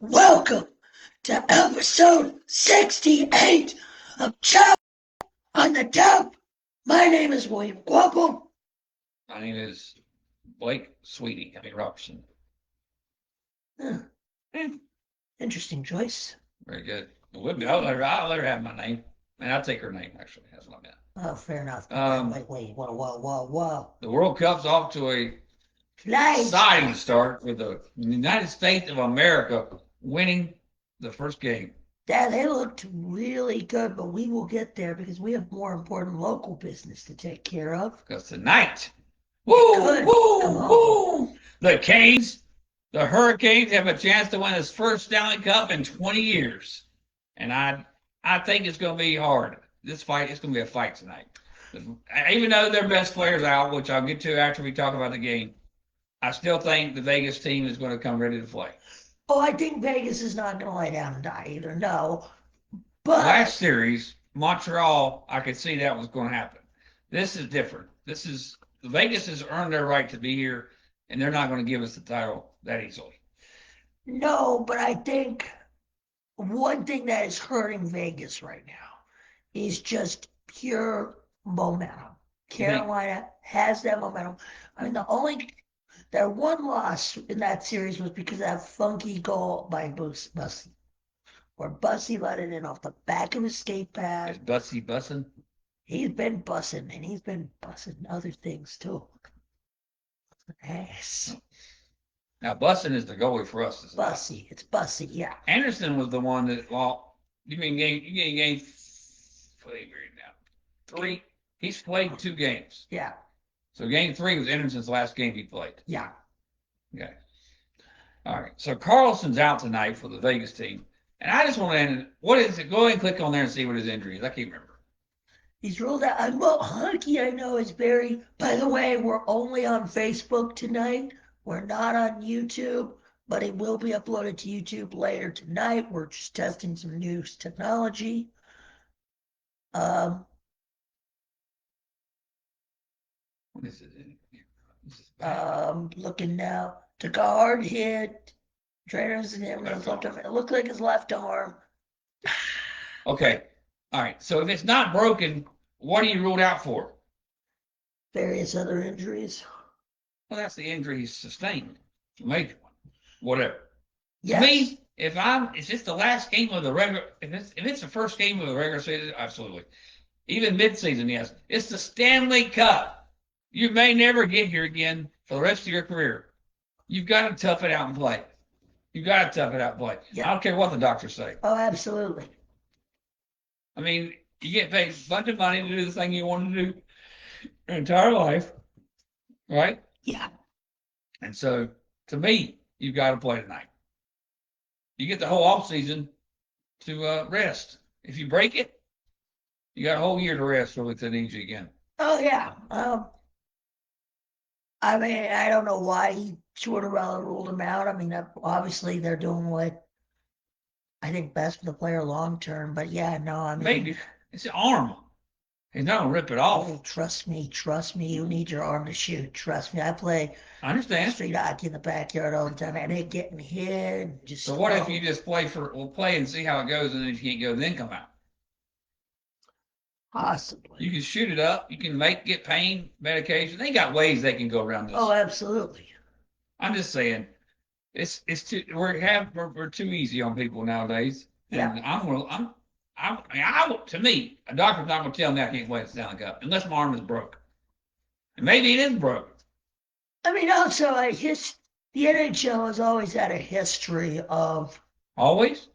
Welcome to episode 68 of Chop on the Top. My name is William Guapo. My name is Blake Robertson. Huh, interesting choice. Very good. I'll let her have my name. And I'll take her name, actually. That's what I meant. Oh, fair enough. Wait. Whoa. The World Cup's off to a Nice. exciting start with the United States of America winning the first game. Yeah, they looked really good, but we will get there because we have more important local business to take care of. Because tonight, woo! The Canes, the Hurricanes have a chance to win his first Stanley Cup in 20 years. And I think it's going to be hard. This fight, it's going to be a fight tonight. Even though their best player's out, which I'll get to after we talk about the game, I still think the Vegas team is going to come ready to play. Oh, I think Vegas is not going to lay down and die either. No. But last series, Montreal, I could see that was going to happen. This is different. Vegas has earned their right to be here, and they're not going to give us the title that easily. No, but I think one thing that is hurting Vegas right now is just pure momentum. Carolina has that momentum. I mean, their one loss in that series was because of that funky goal by Bussy, where Bussy let it in off the back of his skate pad. Is Bussy bussing? He's been bussing, and he's been bussing other things too. Yes. Now, Bussing is the goalie for us. Bussy. It's Bussy, yeah. Anderson was the one that, you mean game three? He's played 2 games. Yeah. So game 3 was Anderson's last game he played. Yeah. Okay. All right. So Carlson's out tonight for the Vegas team. And I just want to end, what is it? Go ahead and click on there and see what his injury is. I can't remember. He's ruled out. Well, Hunky, I know, is very. By the way, we're only on Facebook tonight. We're not on YouTube, but it will be uploaded to YouTube later tonight. We're just testing some new technology. What is it? Looking now. Took a hard hit. Trainers and him. It looked like his left arm. Okay. All right. So if it's not broken, what are you ruled out for? Various other injuries. Well, that's the injury he's sustained. A major one. Whatever. Yes. To me, if it's the last game of the regular, if it's the first game of the regular season, absolutely. Even mid-season, yes. It's the Stanley Cup. You may never get here again for the rest of your career. You've got to tough it out and play. You've got to tough it out and play. Yeah. I don't care what the doctors say. Oh, absolutely. I mean, you get paid a bunch of money to do the thing you want to do your entire life, right? Yeah. And so, to me, you've got to play tonight. You get the whole offseason to rest. If you break it, you got a whole year to rest or it's an injury again. Oh, yeah. I mean, I don't know why he sort of ruled him out. I mean, obviously they're doing what I think best for the player long term. But yeah, no, I mean, maybe it's an arm. He's not gonna rip it off. Oh, trust me. You need your arm to shoot. Trust me. I understand street hockey in the backyard all the time. I ain't getting hit. So what if you just play and see how it goes, and then if you can't go, then come out? Possibly. You can shoot it up. You can get pain medication. They got ways they can go around this. Oh, absolutely. I'm just saying, we're too easy on people nowadays. Yeah. And to me, a doctor's not going to tell me I can't play the Stanley Cup unless my arm is broken. And maybe it is broken. I mean, also, the NHL has always had a history of. Always?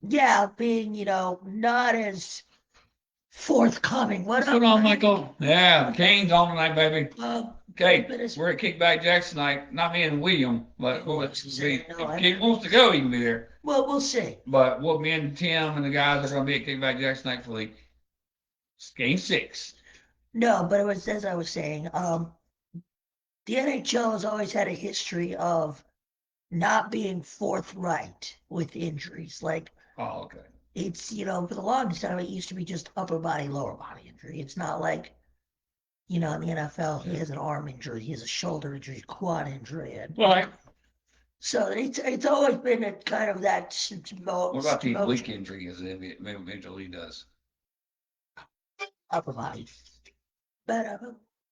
Yeah, being, not as forthcoming. What's going on, Michael? Yeah, the Canes on tonight, baby. Okay, we're at Kickback Jacks tonight. Not me and William, but if Kate wants to go, he can be there. Well, we'll see. But me and Tim and the guys are going to be at Kickback Jacks tonight for the game 6. No, but it was, as I was saying, the NHL has always had a history of not being forthright with injuries. Like, oh, okay. It's, for the longest time, it used to be just upper body, lower body injury. It's not like, in the NFL, he has an arm injury, he has a shoulder injury, quad injury. Right. So it's always been a kind of that What about the oblique injury as the Major League does? upper body. But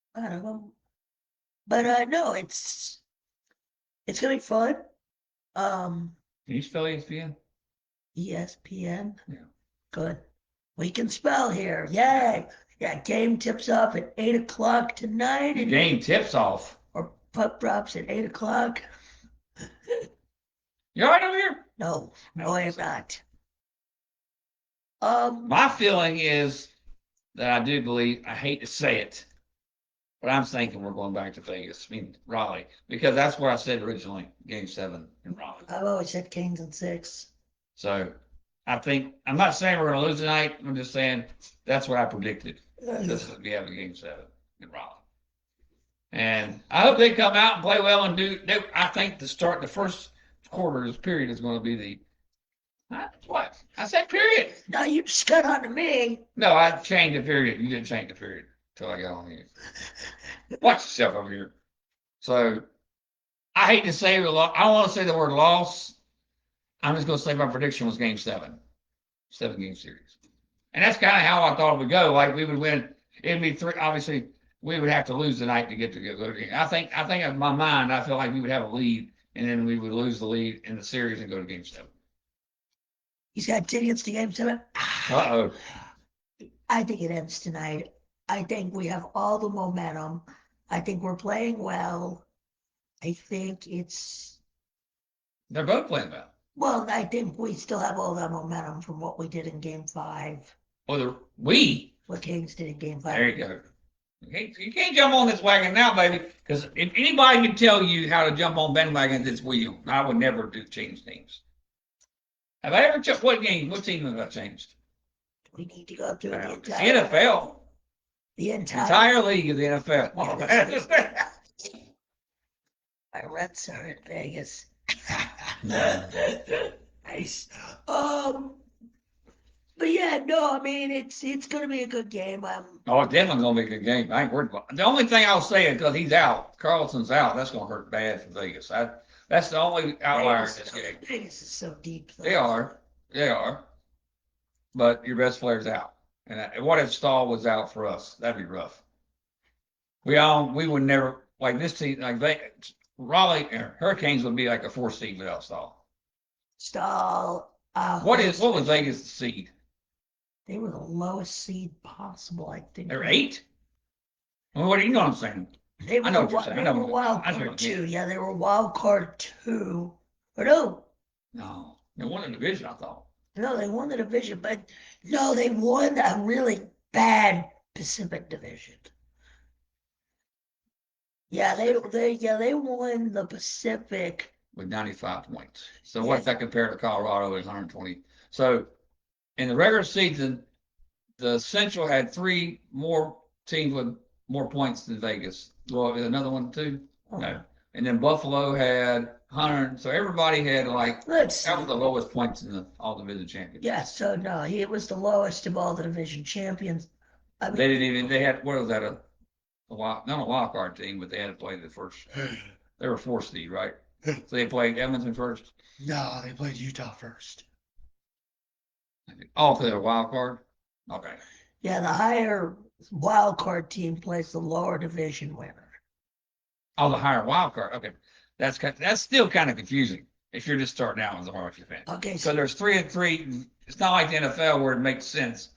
no, it's gonna be fun. Can you spell ESPN? ESPN. Yeah. Good. We can spell here. Yay! Yeah, game tips off at 8 o'clock tonight. The game tips off. Or puck drops at 8 o'clock. You all right over here? No, I am not. My feeling is that I do believe, I hate to say it, but I'm thinking we're going back to Vegas. I mean, Raleigh, because that's where I said originally, Game 7 in Raleigh. I've always said Kings in 6. So I think, I'm not saying we're going to lose tonight. I'm just saying that's what I predicted. This is we have a Game 7 in Raleigh. And I hope they come out and play well and do. I think the first quarter of this period is going to be the. What? I said period. No, you just got on to me. No, I changed the period. You didn't change the period until I got on here. Watch yourself over here. So I hate to say the I don't want to say the word loss. I'm just going to say my prediction was Game 7, 7-game series, and that's kind of how I thought it would go. Like we would win. It'd be 3. Obviously, we would have to lose tonight to get to go. I think in my mind, I feel like we would have a lead, and then we would lose the lead in the series and go to Game 7. He's got tickets to Game 7. Uh-oh. I think it ends tonight. I think we have all the momentum. I think we're playing well. I think it's. They're both playing well. Well, I think we still have all that momentum from what we did in Game 5. Well, what Kings did in Game 5. There you go. You can't jump on this wagon now, baby, because if anybody can tell you how to jump on bandwagons, it's William. I would never change teams. Have I ever checked what team have I changed? We need to go through the entire NFL. The entire league of the NFL. My Reds are in Vegas. Nice. But yeah, no, I mean it's gonna be a good game. Oh, it's definitely gonna be a good game. I ain't worried about it. The only thing I'll say is because he's out, Carlson's out, that's gonna hurt bad for Vegas. That's the only outlier in this game. Vegas is so deep. Though. They are. But your best player's out. And what if Stahl was out for us? That'd be rough. We would never like this team like Raleigh Hurricanes would be like a 4 seed without Stahl. What was Vegas' seed? They were the lowest seed possible, I think. They're 8? Well, what do you know what I'm saying? They were, wild card 2. Yeah, they were wild card 2. Or no. No, they won the division, I thought. No, they won the division, but no, they won a really bad Pacific division. Yeah, they won the Pacific with 95 points. So what's that compared to Colorado with 120? So in the regular season, the Central had 3 more teams with more points than Vegas. Well, another one too? No. And then Buffalo had 100. So everybody had that was the lowest points in the all division champions. Yeah, so no, it was the lowest of all the division champions. I mean, they had, what was that, not a wild card team, but they had to play the first. They were 4 seed, right? So they played Edmonton first? No, they played Utah first. Oh, they were wild card? Okay. Yeah, the higher wild card team plays the lower division winner. Oh, the higher wild card. Okay. That's still kind of confusing if you're just starting out as a hockey fan. Okay. So there's 3 and 3. It's not like the NFL where it makes sense.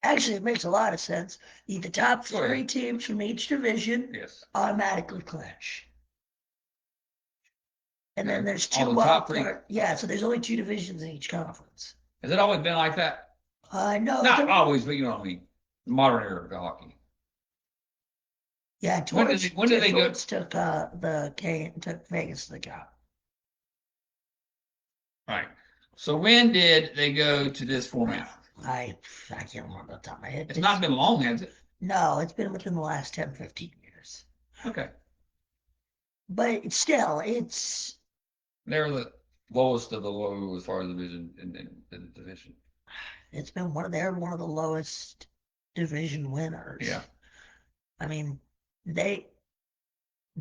Actually, it makes a lot of sense. The top 3 teams from each division automatically clinch. And then there's 2 wild card. Yeah, so there's only 2 divisions in each conference. Has it always been like that? No. Not always, but you know what I mean. Modern era of hockey. Yeah, when did they go? Took Vegas to the Cup. Right. So when did they go to this format? I can't remember off the top of my head. It's not been long, has it? No, it's been within the last 10, 15 years. Okay. But still, they're the lowest of the low as far as division in the division. It's been one of the lowest division winners. Yeah. I mean, they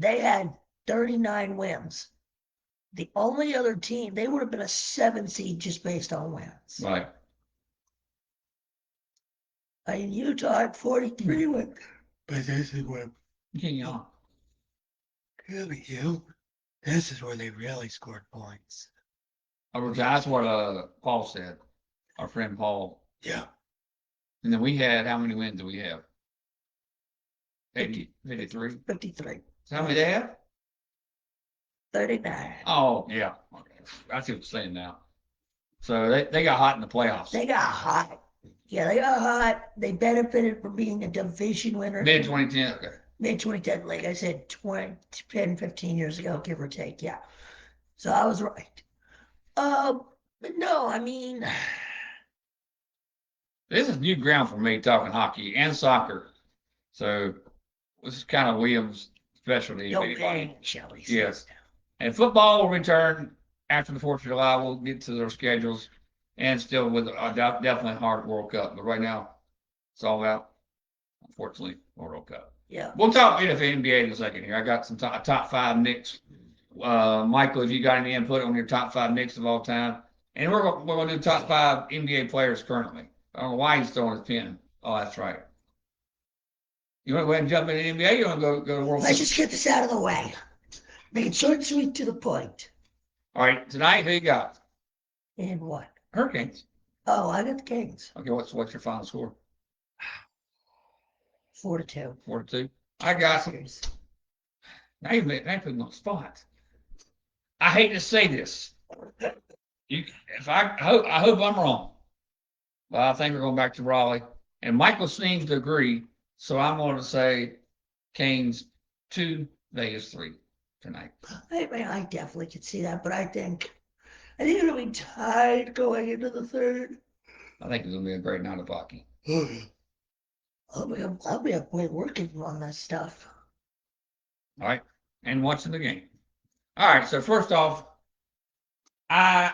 had 39 wins The only other team, they would have been a 7 seed just based on wins. Right. In Utah at 43 wins. But this is where Yeah. this is where they really scored points. That's what Paul said. Our friend Paul. Yeah. And then we had, how many wins do we have? 53? 53. So how many they have? 39. Oh, yeah. Okay. I see what you're saying now. So they got hot in the playoffs. They got hot. Yeah, they got hot. They benefited from being a division winner. Mid 2010. Okay. Mid 2010, like I said, 10, 15 years ago, give or take. Yeah. So I was right. But no, I mean, this is new ground for me talking hockey and soccer. So this is kind of Williams' specialty. no pain, shall we say. Yes. And football will return after the 4th of July. We'll get to their schedules and still with a definitely hard World Cup. But right now, it's all about, unfortunately, World Cup. Yeah. We'll talk NBA in a second here. I got some top 5 Knicks. Michael, if you got any input on your top 5 Knicks of all time. And we're going to do top 5 NBA players currently. I don't know why he's throwing his pen. Oh, that's right. You want to go ahead and jump into the NBA? You want to go to World Cup? Let's just get this out of the way. Make it short and sweet to the point. All right, tonight, who you got? And what? Hurricanes. Oh, I got the Kings. Okay, what's your final score? 4-2. 4-2. I got some. Series. Now you put me on the spot. I hate to say this. I hope I'm wrong. But I think we're going back to Raleigh. And Michael seems to agree. So I'm going to say Canes 2, Vegas 3 tonight. I mean, I definitely could see that, but I think it'll be tied going into the third. I think it's going to be a great night of hockey. I'll be up late working on that stuff. All right. And watching the game. All right. So first off, I've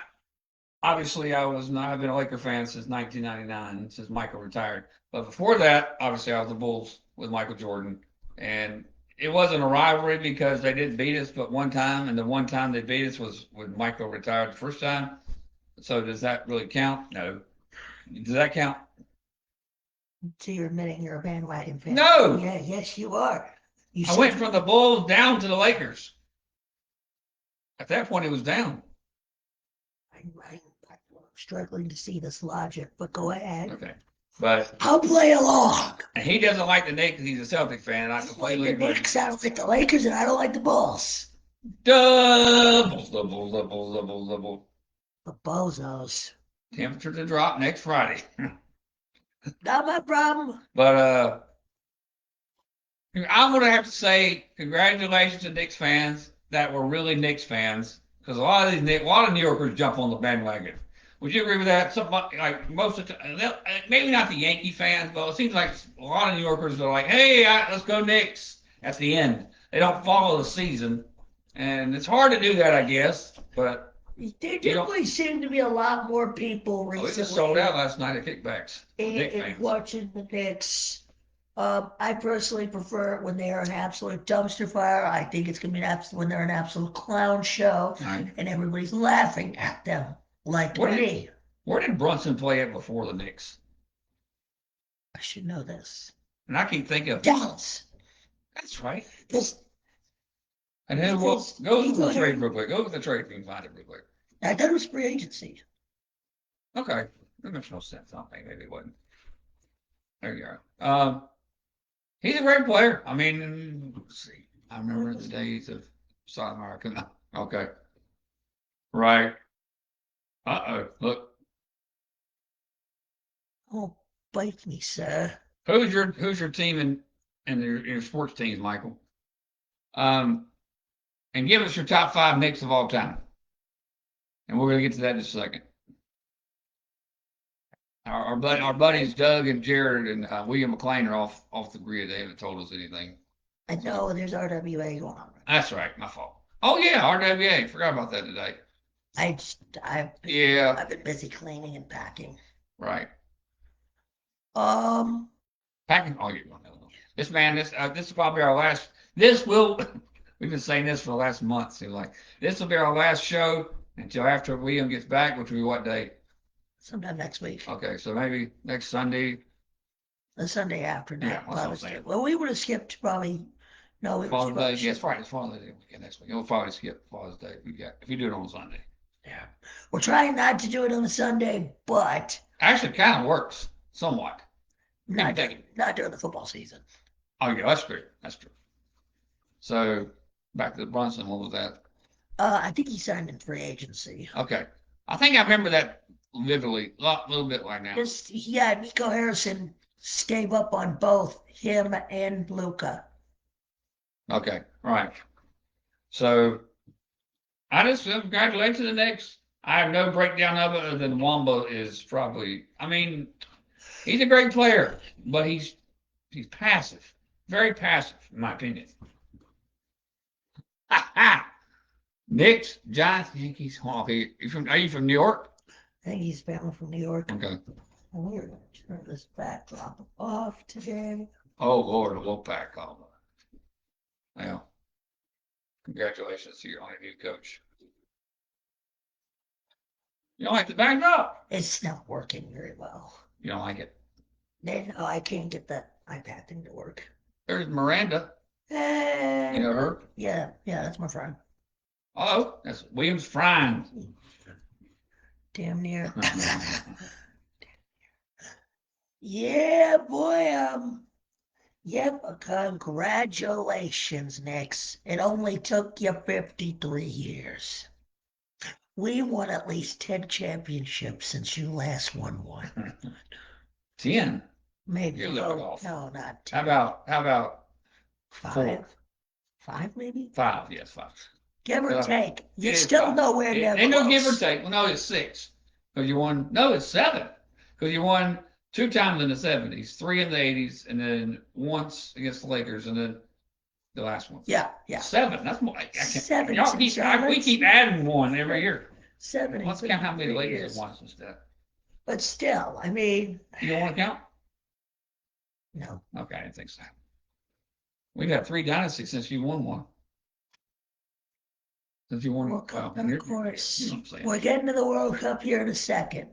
been a Laker fan since 1999, since Michael retired. But before that, obviously, I was the Bulls with Michael Jordan. And it wasn't a rivalry because they didn't beat us but one time. And the one time they beat us was when Michael retired the first time. So does that really count? No. Does that count? So you're admitting you're a bandwagon fan? No. Yeah, yes, you are. I went from the Bulls down to the Lakers. At that point, it was down. I'm struggling to see this logic, but go ahead. Okay. But I'll play along. And he doesn't like the Knicks. He's a Celtic fan. I completely agree. The Knicks, I don't like the Lakers, and I don't like the Bulls. Doubles. The bozos. Temperature to drop next Friday. Not my problem. But I'm going to have to say congratulations to Knicks fans that were really Knicks fans, because a lot of New Yorkers jump on the bandwagon. Would you agree with that? Somebody, like most of the time, maybe not the Yankee fans, but it seems like a lot of New Yorkers are like, "Hey, let's go Knicks!" At the end, they don't follow the season, and it's hard to do that, I guess. But there definitely seem to be a lot more people recently. It just sold out last night at kickbacks. And watching the Knicks. I personally prefer it when they are an absolute dumpster fire. I think it's going to be when they're an absolute clown show, right, and everybody's laughing at them like me. Where did Brunson play at before the Knicks? I should know this. And I keep thinking of Dallas. That's right. And then go with the trade real quick. Go with the trade if you can find it real quick. I thought it was free agency. Okay. That makes no sense. I think maybe it wasn't. There you are. He's a great player. I mean, let's see. I remember the days of South America. Okay. Right. Uh-oh. Look. Oh, bite me, sir. Who's your team and your sports teams, Michael? And give us your top 5 Knicks of all time. And we're going to get to that in a second. Our buddies Doug and Jared and William McLean are off the grid. They haven't told us anything. I know there's RWA going on. That's right, my fault. Oh yeah, RWA. Forgot about that today. I've been busy cleaning and packing. Right. Packing. Oh, you don't know. This is probably our last. This will We've been saying this for the last month. Seems like this will be our last show until after William gets back, which will be what day? Sometime next week. Okay, so maybe next Sunday. The Sunday after that. Yeah, that's what I'm saying. Well, we would have skipped probably. No, we Father's Day. would Yeah, it's Friday. It's Father's Day weekend next week. We'll probably skip Father's Day if we do it on Sunday. Yeah. We're trying not to do it on a Sunday, but Actually, it kind of works somewhat. not during the football season. Oh yeah, that's true. That's true. So back to the Brunson. What was that? I think he signed in free agency. Okay, I think I remember that vividly, a little bit right now. Yeah, Nico Harrison gave up on both him and Luka. Okay, right. So I just congratulate the Knicks. I have no breakdown of it other than Wamba is probably. I mean, he's a great player, but he's passive, very passive, in my opinion. Ha ha! Knicks, Giants, Yankees. Are you from New York? I think he's family from New York. Okay. We're going to turn this backdrop off today. Oh Lord, a Wolfpack call. Well, congratulations to your only new coach. You don't like the backdrop? It's not working very well. You don't like it? No, I can't get that iPad thing to work. There's Miranda. Hey. You know her? Yeah, that's my friend. Oh, that's William's friend. Damn near. Yeah, boy. Yep, congratulations, Knicks. It only took you 53 years. We won at least 10 championships since you last won one. 10? Maybe. You're living off. No, not 10. How about 5? four? 5, maybe? 5, yes, 5. Give or take. You're It's still 5. nowhere near Ain't close. no give or take. Well, no, it's 6. Because you won. No, it's 7. Because you won 2 times in the 70s, 3 in the 80s, and then once against the Lakers, and then the last one. Yeah. 7. That's more. I can't. 7. We keep adding one every year. 7. Let's count how many Lakers have won instead. But still, I mean. You don't want to count? No. Okay, I didn't think so. We've had 3 dynasties since you won one. Since you won, Of course. You know what I'm saying. We're getting to the World Cup here in a second.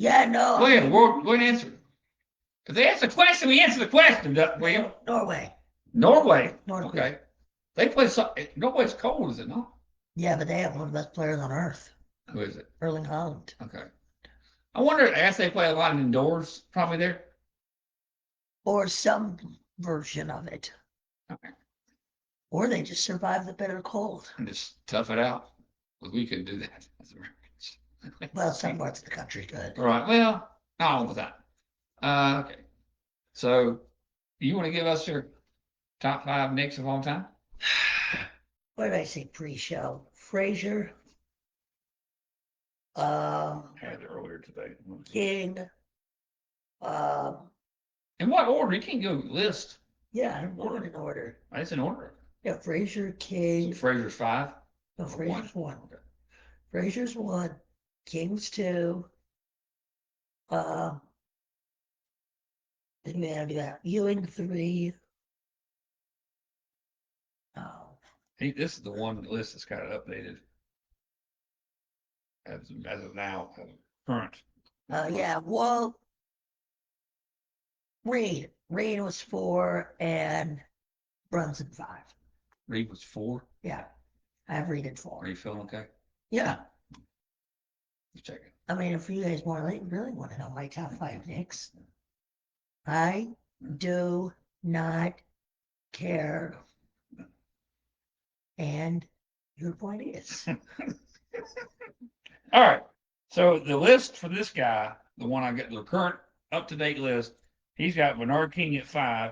Yeah, no. Go ahead, go ahead and answer. If they ask the question, we answer the question, William. Norway. Okay. They play Norway's cold, is it not? Yeah, but they have one of the best players on earth. Who is it? Erling Haaland. Okay. I wonder if they play a lot indoors, probably there. Or some version of it. Okay. Or they just survive the bitter cold. And just tough it out. Because we couldn't do that as Americans. Well, some parts of the country could. Right. Well, not all the time. Okay. So, you want to give us your top 5 Knicks of all time? What did I say pre-show? Frazier. I had it earlier today. King. In what order? You can't go list. Yeah, I'm going in order. It's in order. Yeah, Frazier, King. So Frazier's 5? No, Frazier's 1. Okay. Frazier's 1. King's 2. Then we have that. Ewing 3. This is the one list that's kind of updated as of now, current. Yeah, well, Reed. Reed was 4 and Brunson 5. Reed was 4? Yeah, I have Reed at 4. Are you feeling okay? Yeah. Just checking. I mean, if you guys really want to know my top 5 Knicks, I do not care. And your point is. All right. So the list for this guy, the one I got, the current up-to-date list, he's got Bernard King at 5.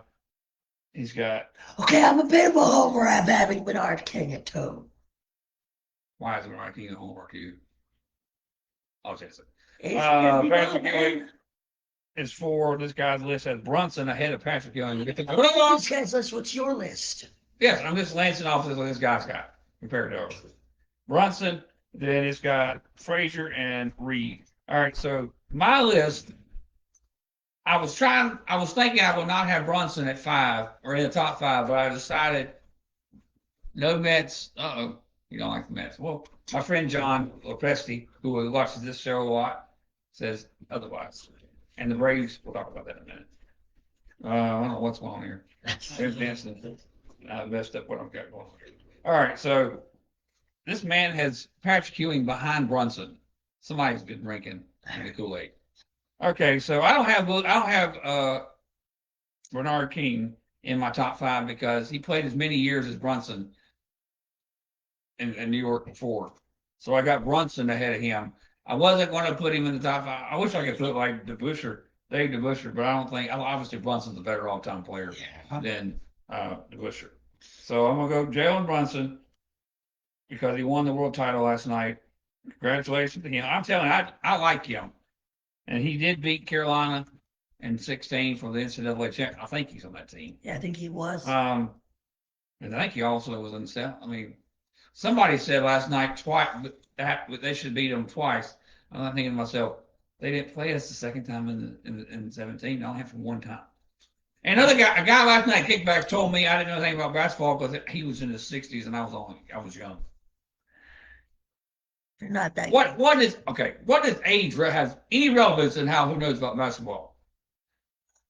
He's got. Okay, I'm a bit of a homer. I'm having Bernard King at 2. Why is Bernard King a homer to you? I'll say it. Patrick Ewing is 4. This guy's list has Brunson ahead of Patrick Ewing. This guy's list, what's your list? Yes, I'm just lancing off this guy's got compared to ours. Brunson, then it's got Frazier and Reed. All right, so my list, I was thinking I would not have Brunson at 5 or in the top 5, but I decided no Mets. Uh-oh, you don't like the Mets. Well, my friend John Lopresti, who watches this show a lot, says otherwise. And the Braves, we'll talk about that in a minute. I don't know what's going on here. There's dancing. I messed up what I've got going on here. All right, so this man has Patrick Ewing behind Brunson. Somebody's been drinking the Kool-Aid. Okay, so I don't have Bernard King in my top 5 because he played as many years as Brunson in New York before. So I got Brunson ahead of him. I wasn't going to put him in the top 5. I wish I could put like Dave DeBusschere, but I don't think. Obviously Brunson's a better all-time player than DeBusschere. So I'm gonna go Jalen Brunson because he won the world title last night. Congratulations to him. I'm telling you, I like him, and he did beat Carolina in 16 for the NCAA champ. I think he's on that team. Yeah, I think he was. And I think he also was in the South. I mean, somebody said last night twice that they should beat him twice. I'm thinking to myself, they didn't play us the second time in 17. They only have for one time. And a guy last night, kickback, told me I didn't know anything about basketball because he was in his 60s and I was young. You're not that. What does age have any relevance in who knows about basketball?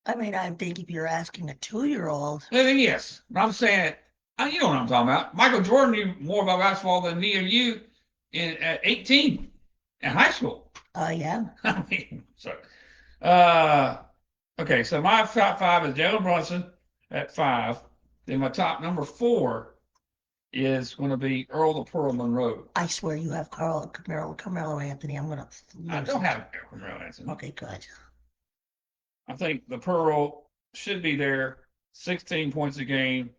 I mean, I think if you're asking a 2-year-old. Yes, but I'm saying, you know what I'm talking about. Michael Jordan knew more about basketball than me or you at 18 in high school. Yeah. I mean, so, okay, so my top 5 is Jalen Brunson at 5. Then my top number 4 is going to be Earl the Pearl Monroe. I swear you have Carmelo Anthony. I don't have Carmelo Anthony. Okay, good. I think the Pearl should be there. 16 points a game,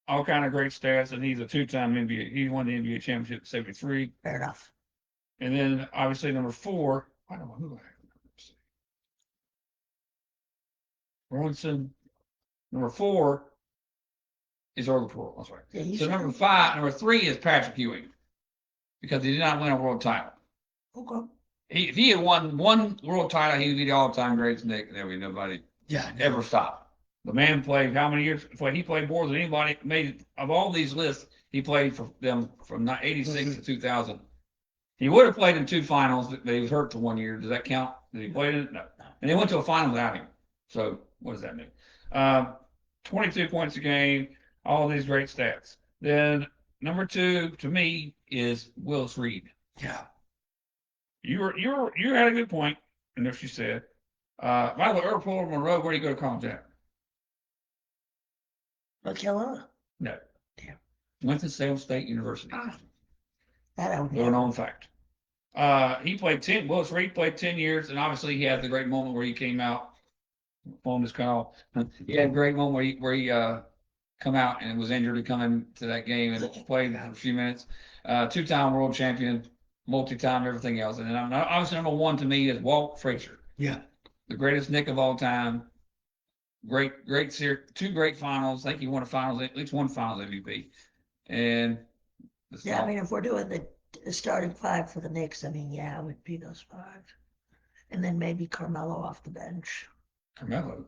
all kind of great stats, and he's a 2-time NBA. He won the NBA championship in '73. Fair enough. And then obviously number 4, I don't know who I have. Brunson. Number 4 is Earl the Pearl. That's right. Yeah, so number 3 is Patrick Ewing because he did not win a world title. Okay. If he had won one world title, he would be the all-time greatest Knick. There would be nobody ever stop. The man played how many years? He played more than anybody. Made of all these lists, he played for them from '86 to 2000. He would have played in 2 finals, but he was hurt for 1 year. Does that count? Did he play in it? No. And they went to a final without him. So what does that mean? 22 points a game, all these great stats. Then number 2 to me is Willis Reed. Yeah. You had a good point, and as you said. By the way, Earl Pearl Monroe, where do you go to college at? North Carolina? No. Damn. Winston-Salem State University. That I don't know. Little known fact. Willis Reed played 10 years, and obviously he had the great moment where he came out. Phone is cut off. He had a great moment where he come out and was injured to come into that game and played a few minutes. 2-time world champion, multi-time everything else. And then obviously number 1 to me is Walt Frazier. Yeah. The greatest Knick of all time. Great series, 2 great finals. I think he won at least one finals MVP. And I mean, if we're doing the starting 5 for the Knicks, I mean, it would be those 5. And then maybe Carmelo off the bench. Carmelo.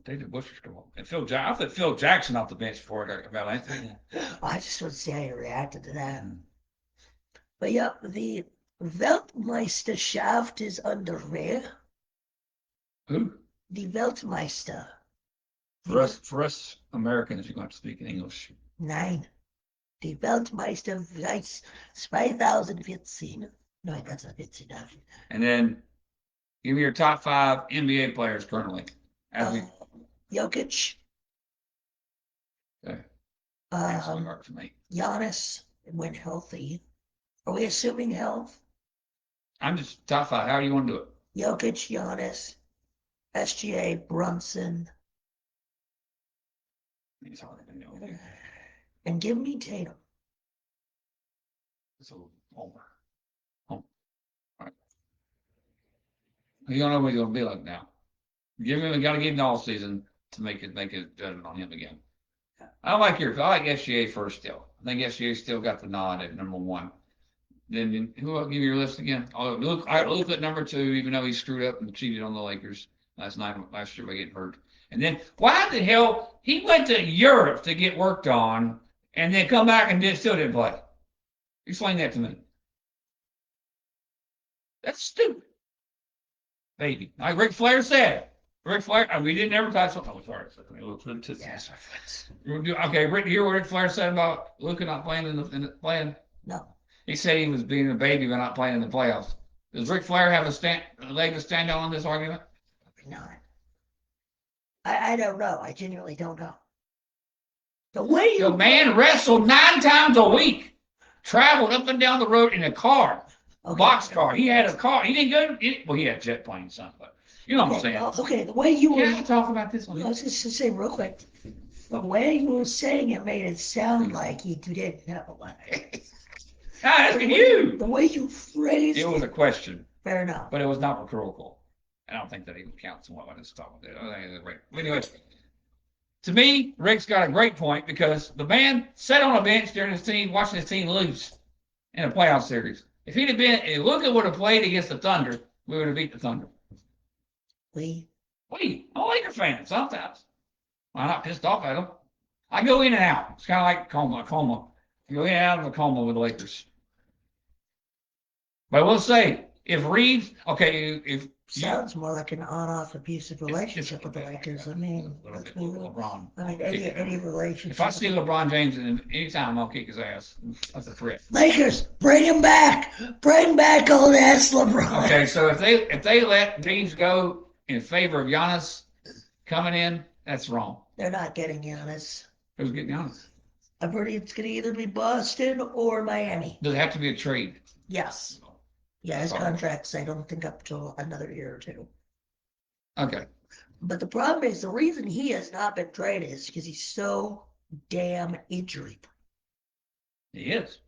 David Bush is come on. And I put Phil Jackson off the bench before I got Carmelo Anthony. I just want to see how you reacted to that. But yeah, the Weltmeister shaft is underway. Who? The Weltmeister. For us Americans, you're going to have to speak in English. Nein. Die Weltmeister 2014. No, that's not 14. And then give me your top 5 NBA players currently. Jokic. Okay. That's hard for me. Giannis, when healthy. Are we assuming health? I'm just top 5. How do you want to do it? Jokic, Giannis, SGA, Brunson. He's hard to know. And give me Tatum. So Homer. All right. You don't know what he's going to be like now. Got to give him the all season to make it judgment on him again. I like SGA first still. I think SGA still got the nod at number 1. Then who will give you your list again? Oh, Luke. I Luke at number 2, even though he screwed up and cheated on the Lakers last year by getting hurt. And then why the hell he went to Europe to get worked on, and then come back and still didn't play? Explain that to me. That's stupid, baby. Like Ric Flair said. Ric Flair. We didn't ever talk something. Oh, sorry. Yes. Okay, Rick. You hear what Ric Flair said about Luka not playing in the playing? No. He said he was being a baby by not playing in the playoffs. Does Ric Flair have a leg to stand on this argument? Probably not. I don't know. I genuinely don't know. The way the man wrestled 9 times a week, traveled up and down the road in a car, box car. He had a car. He didn't go. Well, he had jet planes, something, but you know what I'm saying. Okay, the way you were talk about this one. I was just to say real quick. The way you were saying it made it sound like you didn't know. Asking you. The way you phrased it was a question. Fair enough. But it was not rhetorical. I don't think that even counts in what I just talked about. Anyway, to me, Rick's got a great point because the man sat on a bench during his team, watching his team lose in a playoff series. If Luka would have played against the Thunder, we would have beat the Thunder. I'm a Laker fan sometimes. I'm not pissed off at them. I go in and out. It's kind of like coma. You go in and out of a coma with the Lakers. But I will say, if Reeves, if sounds more like an on-off abusive relationship with the Lakers. I mean, LeBron. Any relationship. If I see LeBron James anytime, I'll kick his ass. That's a threat. Lakers, bring him back. Bring back old ass LeBron. Okay, so if they let James go in favor of Giannis coming in, that's wrong. They're not getting Giannis. Who's getting Giannis? I've heard it's going to either be Boston or Miami. Does it have to be a trade? Yes. Yeah, his contract's, I don't think, up till another year or two. Okay. But the problem is, the reason he has not been traded is because he's so damn injury. He is.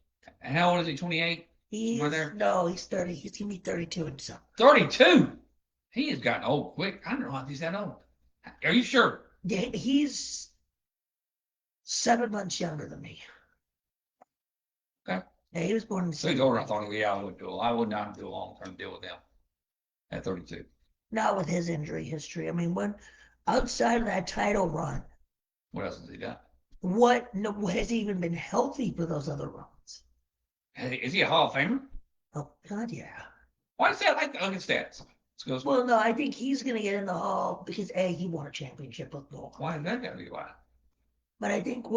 And how old is he? 28? No, he's 30. He's going to be 32 in December. 32? He has gotten old quick. I don't know if he's that old. Are you sure? Yeah, he's 7 months younger than me. Okay. Yeah, he was born in So he's older. I thought, I would do. I would not do a long-term deal with him at 32. Not with his injury history. I mean, outside of that title run, what else has he done? What has he even been healthy for those other runs? Is he a Hall of Famer? Oh God, yeah. Why is that like the other stats? Well, no, I think he's going to get in the Hall because he won a championship with Gold. Why is that got to be why? But I think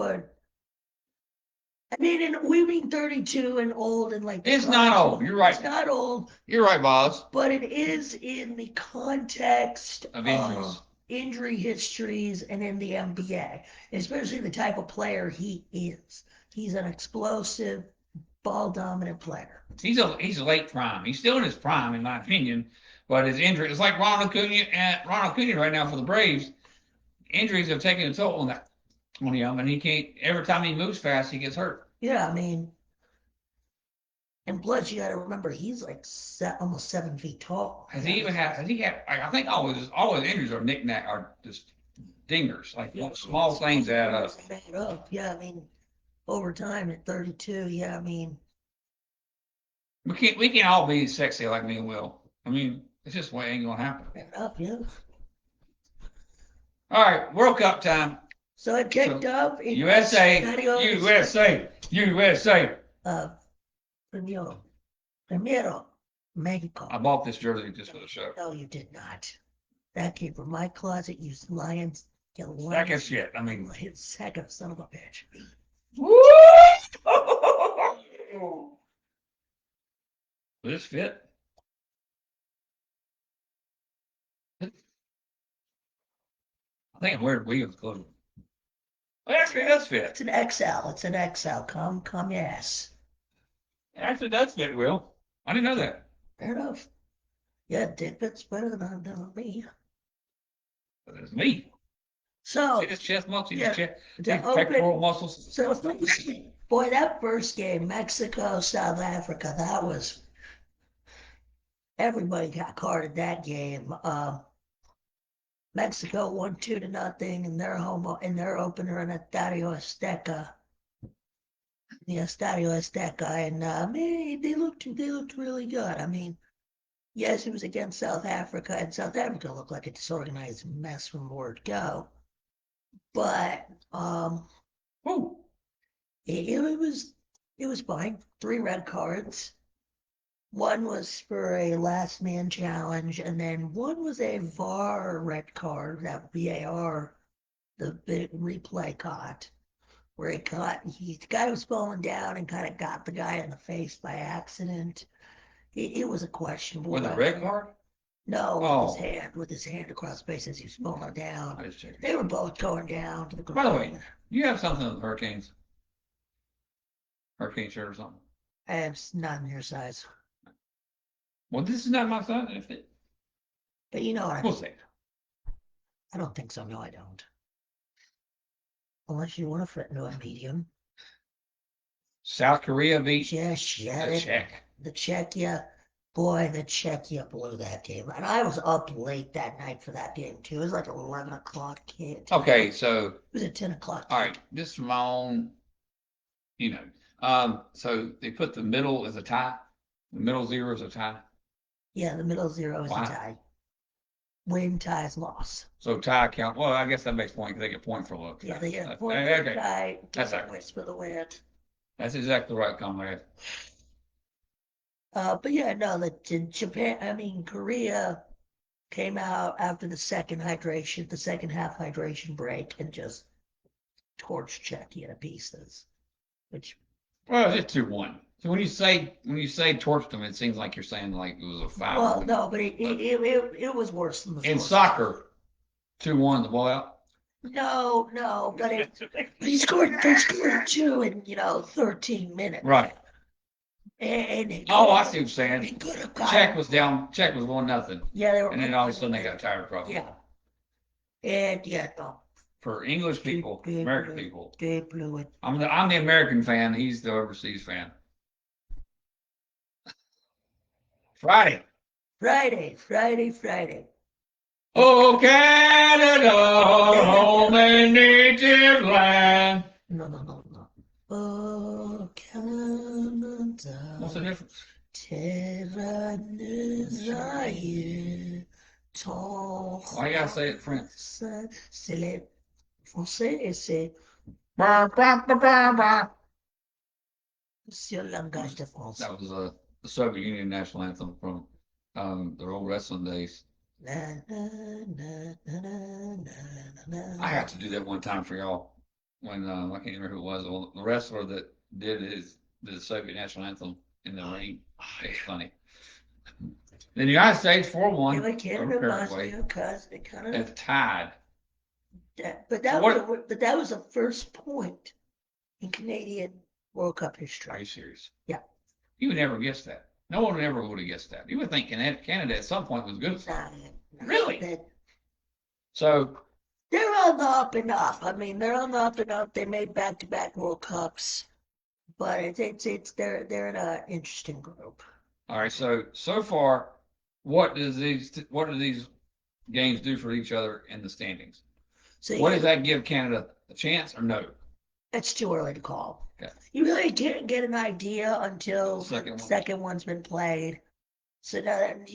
we mean 32 and old and like. It's not old. You're right. It's not old. You're right, boss. But it is in the context of injuries. Injury histories and in the NBA, especially the type of player he is. He's an explosive, ball-dominant player. He's a late prime. He's still in his prime, in my opinion. But his injury, it's like Ronald Acuna right now for the Braves. Injuries have taken a toll on him, and he can't. Every time he moves fast, he gets hurt. Yeah, I mean, and plus you got to remember he's like almost 7 feet tall. Has he had? I think all his injuries are are just dingers, like small things add up. Yeah, I mean, over time at 32, yeah, I mean, we can't all be sexy like me and Will. I mean, it's just way ain't gonna happen. Fair enough, yeah. All right, World Cup time. So it kicked off in USA. Primero, Mexico. I bought this jersey just for the show. No, you did not. That came from my closet. You lions. Sack of shit. I mean, sack of son of a bitch. Woo! Will this fit? I think I'm wearing Williams clothes. Oh, actually, it does fit. It's an XL. It's an XL. Come, yes. It actually does fit, Will. I didn't know that. Fair enough. Yeah, it fits better than me. But it's me. So, see this chest muscle? Yeah, pectoral muscles. So, boy, that first game, Mexico, South Africa, that was. Everybody got carded that game. Mexico won 2-0 in their opener in Estadio Azteca. Yeah, Estadio Azteca, and man, they looked really good. I mean, yes, it was against South Africa, and South Africa looked like a disorganized mess from word go. But Woo. it was fine. 3 red cards. One was for a last man challenge, and then one was a VAR red card that VAR, the big replay caught, where the guy was falling down and kind of got the guy in the face by accident. It was a questionable With a red red card. card? No, Oh. with his hand across the face as he was falling down. I just checked. They were both going down to the By the way, ground. you have something with Hurricanes? Hurricane shirt or something? It's not in your size, Well, this is not my son. If it, but you know what I we'll mean. see. I don't think so. No, I don't. Unless you want to fit into a medium. South Korea beat Just yet the it. Czech. The Czechia, boy, the Czechia blew that game. And I was up late that night for that game, too. It was like 11 o'clock. Okay, so It was a 10 o'clock. all right, just from my own, you know. So they put the middle as a tie. The middle zero is a tie. Yeah, the middle zero is Wow. a tie. Win, ties, loss. So tie count. Well, I guess that makes point because they get point for look. Yeah, they get a Okay. point for the Okay. tie, That's get accurate. points for the win. That's exactly right, comrade. But yeah, no, Korea came out after the second half hydration break, and just torched Czechia to pieces. Which, Well, it's 2-1. So when you say torched them, it seems like you're saying like it was a foul. well, no, but it was worse than the In first. soccer, 2-1 the blowout. No, but they scored 2 in 13 minutes. Right. And Oh, I see what you're saying. It could have Czech was down. Czech was 1-0. Yeah, they were. And then all of a sudden they got tired, probably. Yeah. And yeah, no. For English people, American people, They blew it. I'm the American fan. He's the overseas fan. Friday. Friday. Oh, Canada, home and native land. No. Oh, Canada. What's the difference? Terra desire. Why you gotta say it French? C'est le français et c'est le langage de France. That was the Soviet Union national anthem from their old wrestling days. I have to do that one time for y'all. When I can't remember who it was. The wrestler that did the Soviet national anthem in the ring. It's funny. The United States 4-1 Yeah, Canada over reminds me Paraguay. of because they kind of. It's tied. But that was the first point in Canadian World Cup history. Are you serious? Yeah. You would never guess that. No one ever would have guessed that. You would think Canada at some point was good. Really? So they're on the up and up. I mean, they're on the up and up. They made back-to-back World Cups, but they're in an interesting group. all right. So far, what do these games do for each other in the standings? So what does that give Canada a chance or no? It's too early to call. Okay. You really can't get an idea until the second one's been played. So now that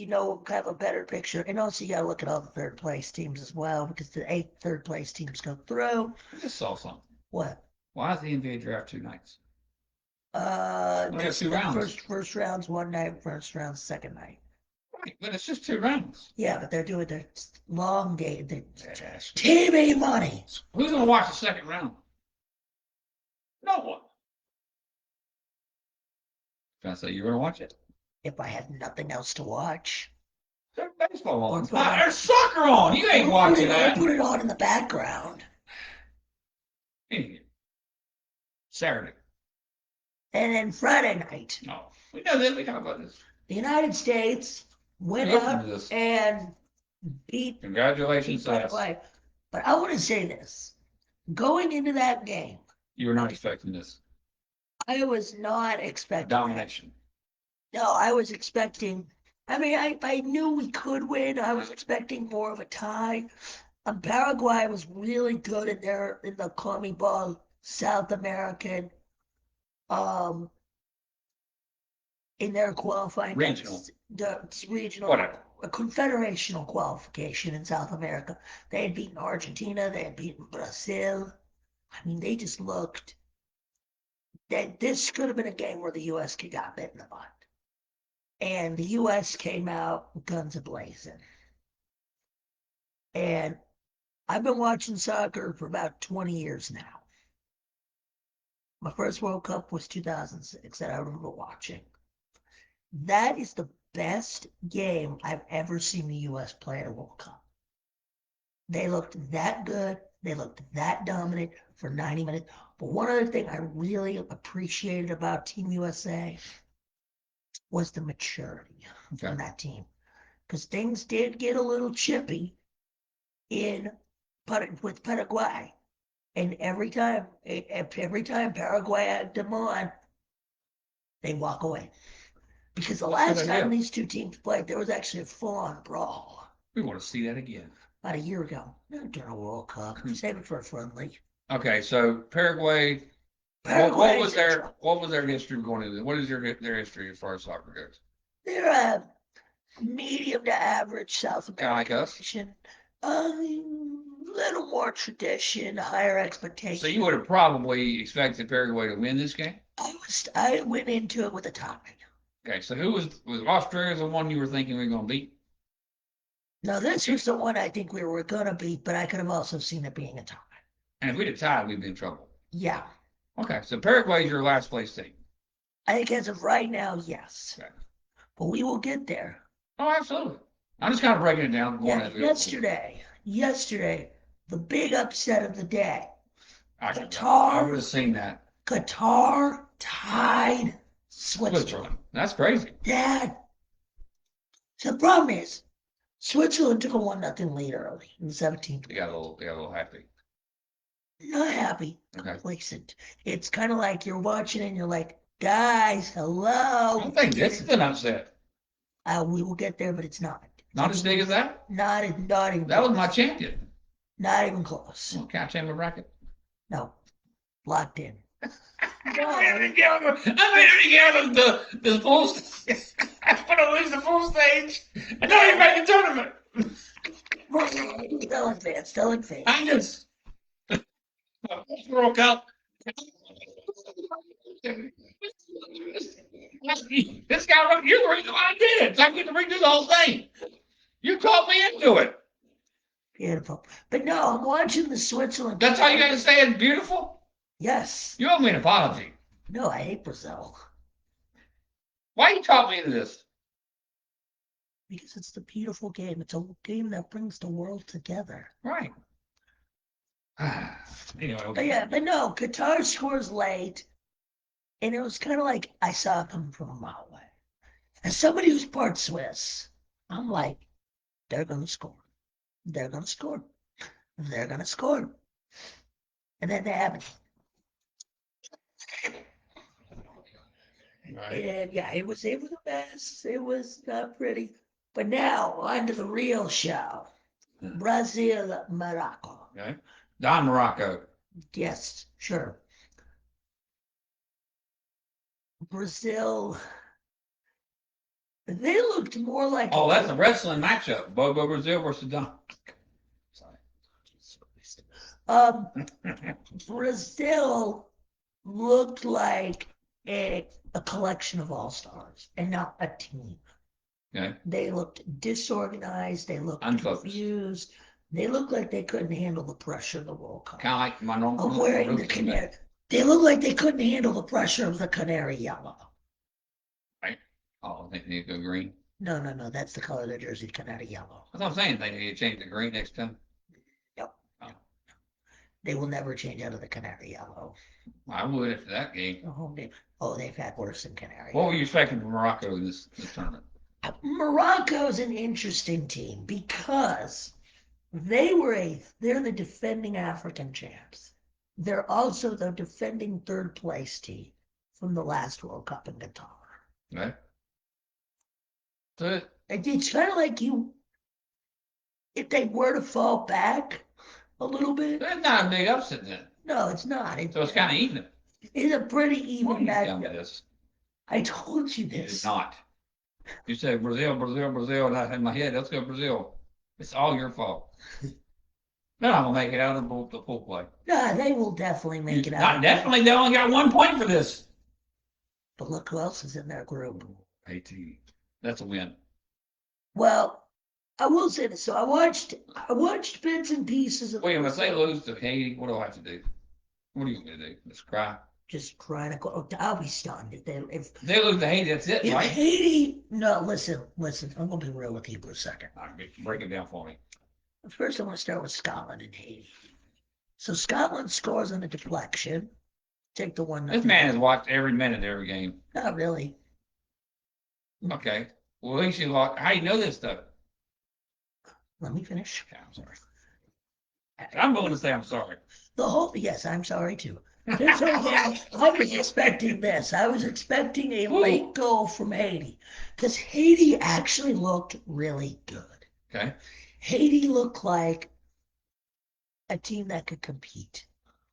kind of a better picture. And also you gotta look at all the third place teams as well, because the 8 third place teams go through. I just saw something. What? Why is the NBA draft 2 nights? We have 2 rounds. First round's one night, first round's second night. Right, but it's just 2 rounds. Yeah, but they're doing their long game. TV money. Who's gonna watch the second round? No one. Trying to say you're gonna watch it? If I had nothing else to watch. There's baseball on. There's soccer on. You ain't watching that. Put it on in the background. Anyway, Saturday. And then Friday night. No, we know this. We talk about this. The United States went out and beat. Congratulations, Paraguay. But I want to say this: going into that game, you were not expecting this. I was not expecting domination. No, I was expecting. I mean, I knew we could win. I was expecting more of a tie. Paraguay was really good in the CONMEBOL South American um, in their qualifying Regional. the regional Whatever. a confederational qualification in South America. They had beaten Argentina, they had beaten Brazil. I mean, they just looked that this could have been a game where the U.S. could got bit in the butt. And the U.S. came out guns a-blazing. And I've been watching soccer for about 20 years now. My first World Cup was 2006 that I remember watching. That is the best game I've ever seen the U.S. play at a World Cup. They looked that good. They looked that dominant for 90 minutes. But one other thing I really appreciated about Team USA was the maturity from that team. Because things did get a little chippy with Paraguay. And every time Paraguay had them on, they walk away. Because the last time these two teams played, there was actually a full-on brawl. We want to see that again. About a year ago. Not during a World Cup. Save it for a friendly. Okay, so Paraguay. What was their history going into? What is their history as far as soccer goes? They're a medium to average South American nation. Little more tradition, higher expectations. So you would have probably expected Paraguay to win this game? I went into it with a tie. Okay, so who was Australia the one you were thinking we were going to beat? No, this was the one I think we were going to beat, but I could have also seen it being a tie. And if we'd have tied, we'd be in trouble. Yeah. Okay, so Paraguay is your last place team. I think as of right now, yes. Okay. But we will get there. Oh, absolutely. I'm just kind of breaking it down. Yesterday, the big upset of the day. I would have seen that. Qatar tied Switzerland. That's crazy. Dad. So the problem is, Switzerland took a 1-0 lead early in the 17th. They got a little happy. Not happy. Okay. Complacent. It's kind of like you're watching and you're like, guys, hello. I don't think this is an upset. We will get there, but it's not. Not as big as that? Not even that close. Was my champion. Not even close. Well, can't change my bracket. No. Locked in. I'm ready to give him the full stage. I'm going to lose the full stage. I don't even make the tournament. Still in phase. I just World Cup. This guy, you're the reason why I did it. So I get to redo the whole thing. You talked me into it. Beautiful. But no, I'm watching the Switzerland. That's how you got to say it's beautiful? Yes. You owe me an apology. No, I hate Brazil. Why you taught me this? Because it's the beautiful game. It's a game that brings the world together. Right. Anyway, but no, Qatar scores late. And it was kind of like I saw it coming from a mile away. As somebody who's part Swiss, I'm like, they're going to score. They're going to score. They're going to score. And then they haven't. Right. And yeah, it was a mess. It was not pretty. But now, on to the real show. Brazil, Morocco. Okay. Don Morocco. Yes, sure. Brazil, they looked more like. Oh, that's a wrestling matchup. Bobo Brazil versus Don. Sorry. Brazil looked like a collection of all-stars and not a team. Okay. They looked disorganized. They looked confused. They looked like they couldn't handle the pressure of the World Cup. Kind of like my normal. I'm wearing the canary. They looked like they couldn't handle the pressure of the canary yellow. Right. Oh, they need to go green. No. That's the color of their jersey, canary yellow. That's what I'm saying. They need to change the green next time. Yep. Oh. They will never change out of the canary yellow. I would after that game. The home game. Oh, they've had worse than canary. What were you expecting from Morocco in this tournament? Morocco's an interesting team because they're the defending African champs. They're also the defending third place team from the last World Cup in Qatar. Right. So it's kind of like if they were to fall back a little bit. That's not a big upset then. No, it's not. So it's kind of even. It's a pretty Why even you tell me matchup. this? I told you You did this. not. You said Brazil, Brazil, Brazil, and I had in my head, let's go Brazil. It's all your fault. They're not gonna make it out of the full play. Nah, they will definitely make it out. Not definitely. They only got 1 point for this. But look who else is in their group. 18. That's a win. Well, I will say this. So I watched bits and pieces of. William, if they lose to Haiti, what do I have to do? What are you gonna do? Just cry? Just trying to go. I'll be stunned if they lose to Haiti. That's it, if right? Haiti. No, listen. I'm gonna be real with you for a second. All right, break it down for me. First, I want to start with Scotland and Haiti. So Scotland scores on a deflection. Take the one. This man has watched every minute of every game. Not really. Okay. Well, at least you watch. How do you know this stuff? Let me finish. Okay, I'm sorry. I'm willing to say I'm sorry. Yes, I'm sorry too. This whole game, I was expecting this. I was expecting a late goal from Haiti because Haiti actually looked really good. Okay. Haiti looked like a team that could compete.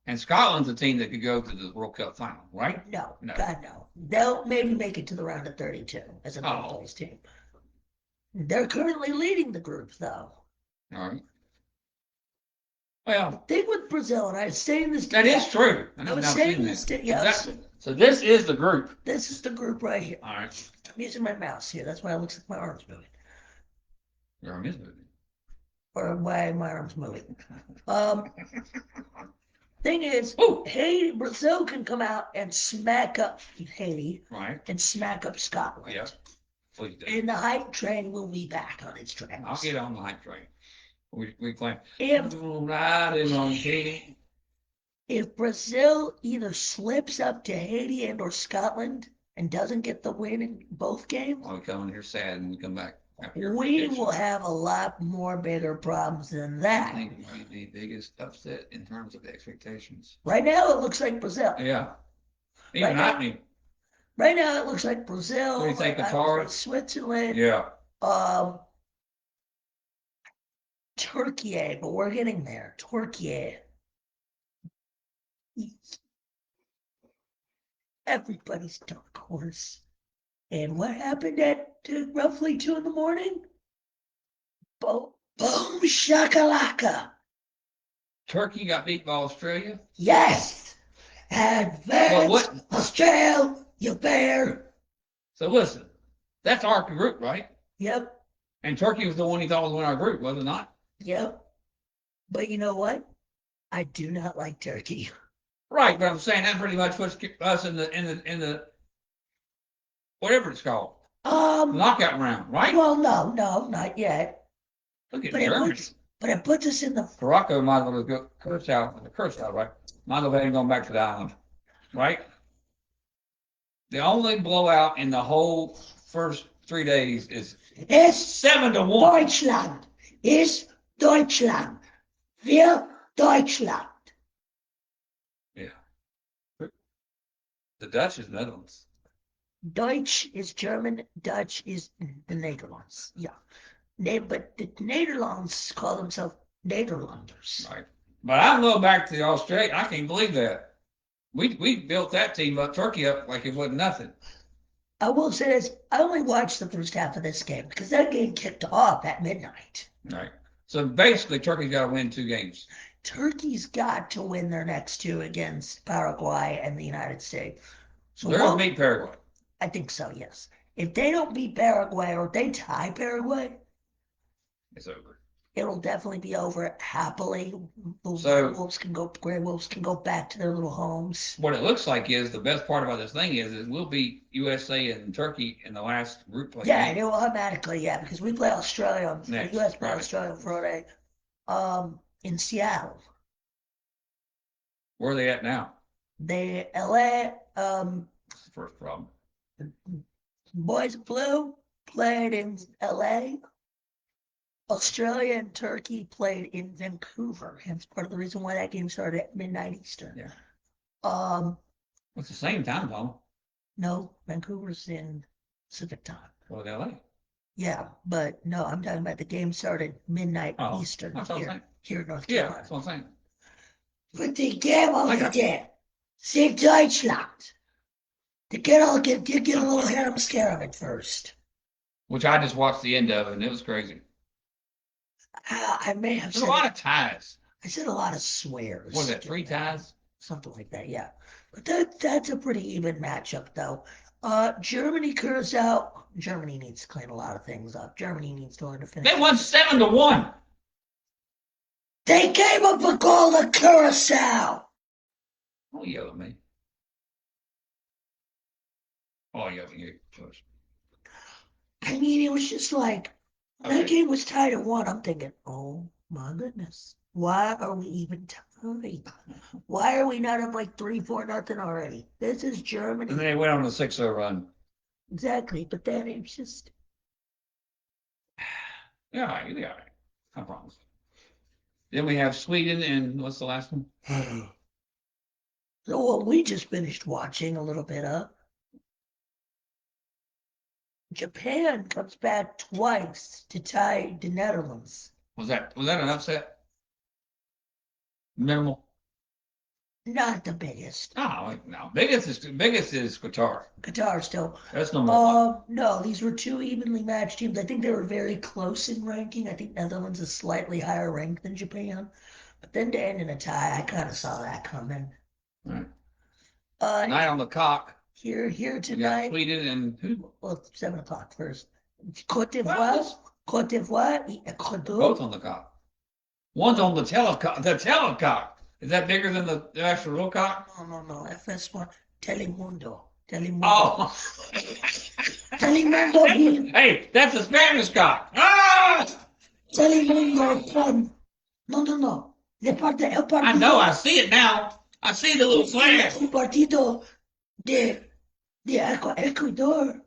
And Scotland's a team that could go to the World Cup final, right? No, God, no. They'll maybe make it to the round of 32 as a third-place team. They're currently leading the group, though. All right. Well, the thing with Brazil, and I was saying this. That is true. I was saying this. Yes. So this is the group. This is the group right here. All right. I'm using my mouse here. That's why it looks like my arm's moving. Your arm is moving. Or why my arm's moving. Thing is, Haiti, Brazil can come out and smack up Haiti, right, and smack up Scotland. Yeah, please do. And the hype train will be back on its tracks. I'll get on the hype train. We claim. If Brazil either slips up to Haiti and or Scotland and doesn't get the win in both games, I'll come in here sad and come back. We will have a lot more bigger problems than that. I think it might be the biggest upset in terms of expectations. Right now, it looks like Brazil. Yeah. Even right now, it looks like Brazil. What do you think, Qatar? Switzerland. Yeah. Turkey, but we're getting there. Turkey. Everybody's dark horse. And what happened at roughly 2 in the morning? Boom shakalaka. Turkey got beat by Australia? Yes. Advance Australia, you bear. So listen, that's our group, right? Yep. And Turkey was the one he thought was in our group, was it not? Yep. But you know what? I do not like Turkey. Right, but I'm saying that pretty much puts us in the whatever it's called. Knockout round, right? Well, no, not yet. Look at Germany. But it puts us in the. Morocco might as well go curse out, right? Might as well have gone back to the island, right? The only blowout in the whole first 3 days is 7-1. Deutschland ist Deutschland. Wir Deutschland. Yeah. The Dutch is Netherlands. Deutsch is German. Dutch is the Netherlands. Yeah. But the Netherlands call themselves Nederlanders. Right. But I'm going back to the Australia. I can't believe that. We built that team up, Turkey up like it wasn't nothing. I will say this. I only watched the first half of this game because that game kicked off at midnight. Right. So basically, Turkey's got to win 2 games. Turkey's got to win their next 2 against Paraguay and the United States. So they're going to beat Paraguay. I think so, yes. If they don't beat Paraguay or if they tie Paraguay, it's over. It'll definitely be over happily. Those gray wolves can go back to their little homes. What it looks like is the best part about this thing is we'll beat USA and Turkey in the last group play. Yeah, it will automatically, because we play Australia on the US play Australia on Friday. In Seattle. Where are they at now? They LA. That's the first problem. Boys Blue played in LA. Australia and Turkey played in Vancouver. Hence part of the reason why that game started at midnight Eastern. Yeah. It's the same time zone. No, Vancouver's in Pacific time. Well, LA. Yeah, but no, I'm talking about the game started midnight Eastern here in North Carolina. Yeah, that's what I'm saying. But the game over there. Sieg Deutschland. To get a little harem scare of it first. Which I just watched the end of, and it was crazy. I may have There's a said lot of ties. I said a lot of swears. What is that, 3 ties? Something like that, yeah. But that's a pretty even matchup, though. Germany, Curacao. Germany needs to clean a lot of things up. Germany needs to learn to finish. They won 7-1. They gave up a goal to Curacao. Don't yell at me. Oh, yell at you first. I mean, it was just like Okay. that game was tied at 1. I'm thinking, oh my goodness, why are we even tied? Why are we not up like 3-4-0 already? This is Germany. And then they went on a 6-0 run. Exactly, but then it's just. Yeah, you'll be all right. I promise. Then we have Sweden and what's the last one? So what we just finished watching a little bit of. Japan comes back twice to tie the Netherlands. Was that an upset? Minimal. Not the biggest. Oh no, biggest is Qatar. Qatar still. That's number one. No, these were two evenly matched teams. I think they were very close in ranking. I think Netherlands is slightly higher ranked than Japan. But then to end in a tie, I kind of saw that coming. Right. Night on the cock. Here You got tonight. Sweden and who? Well, 7 o'clock first. Cote d'Ivoire, Ecuador. Both on the cock. One's on the telecock. The telecock. Is that bigger than the actual real cock? No. FS1. Telemundo. Oh. Telemundo. Hey, that's a Spanish cock. Ah! Telemundo. No. I know. I see it now. I see the little flash. El partido de Ecuador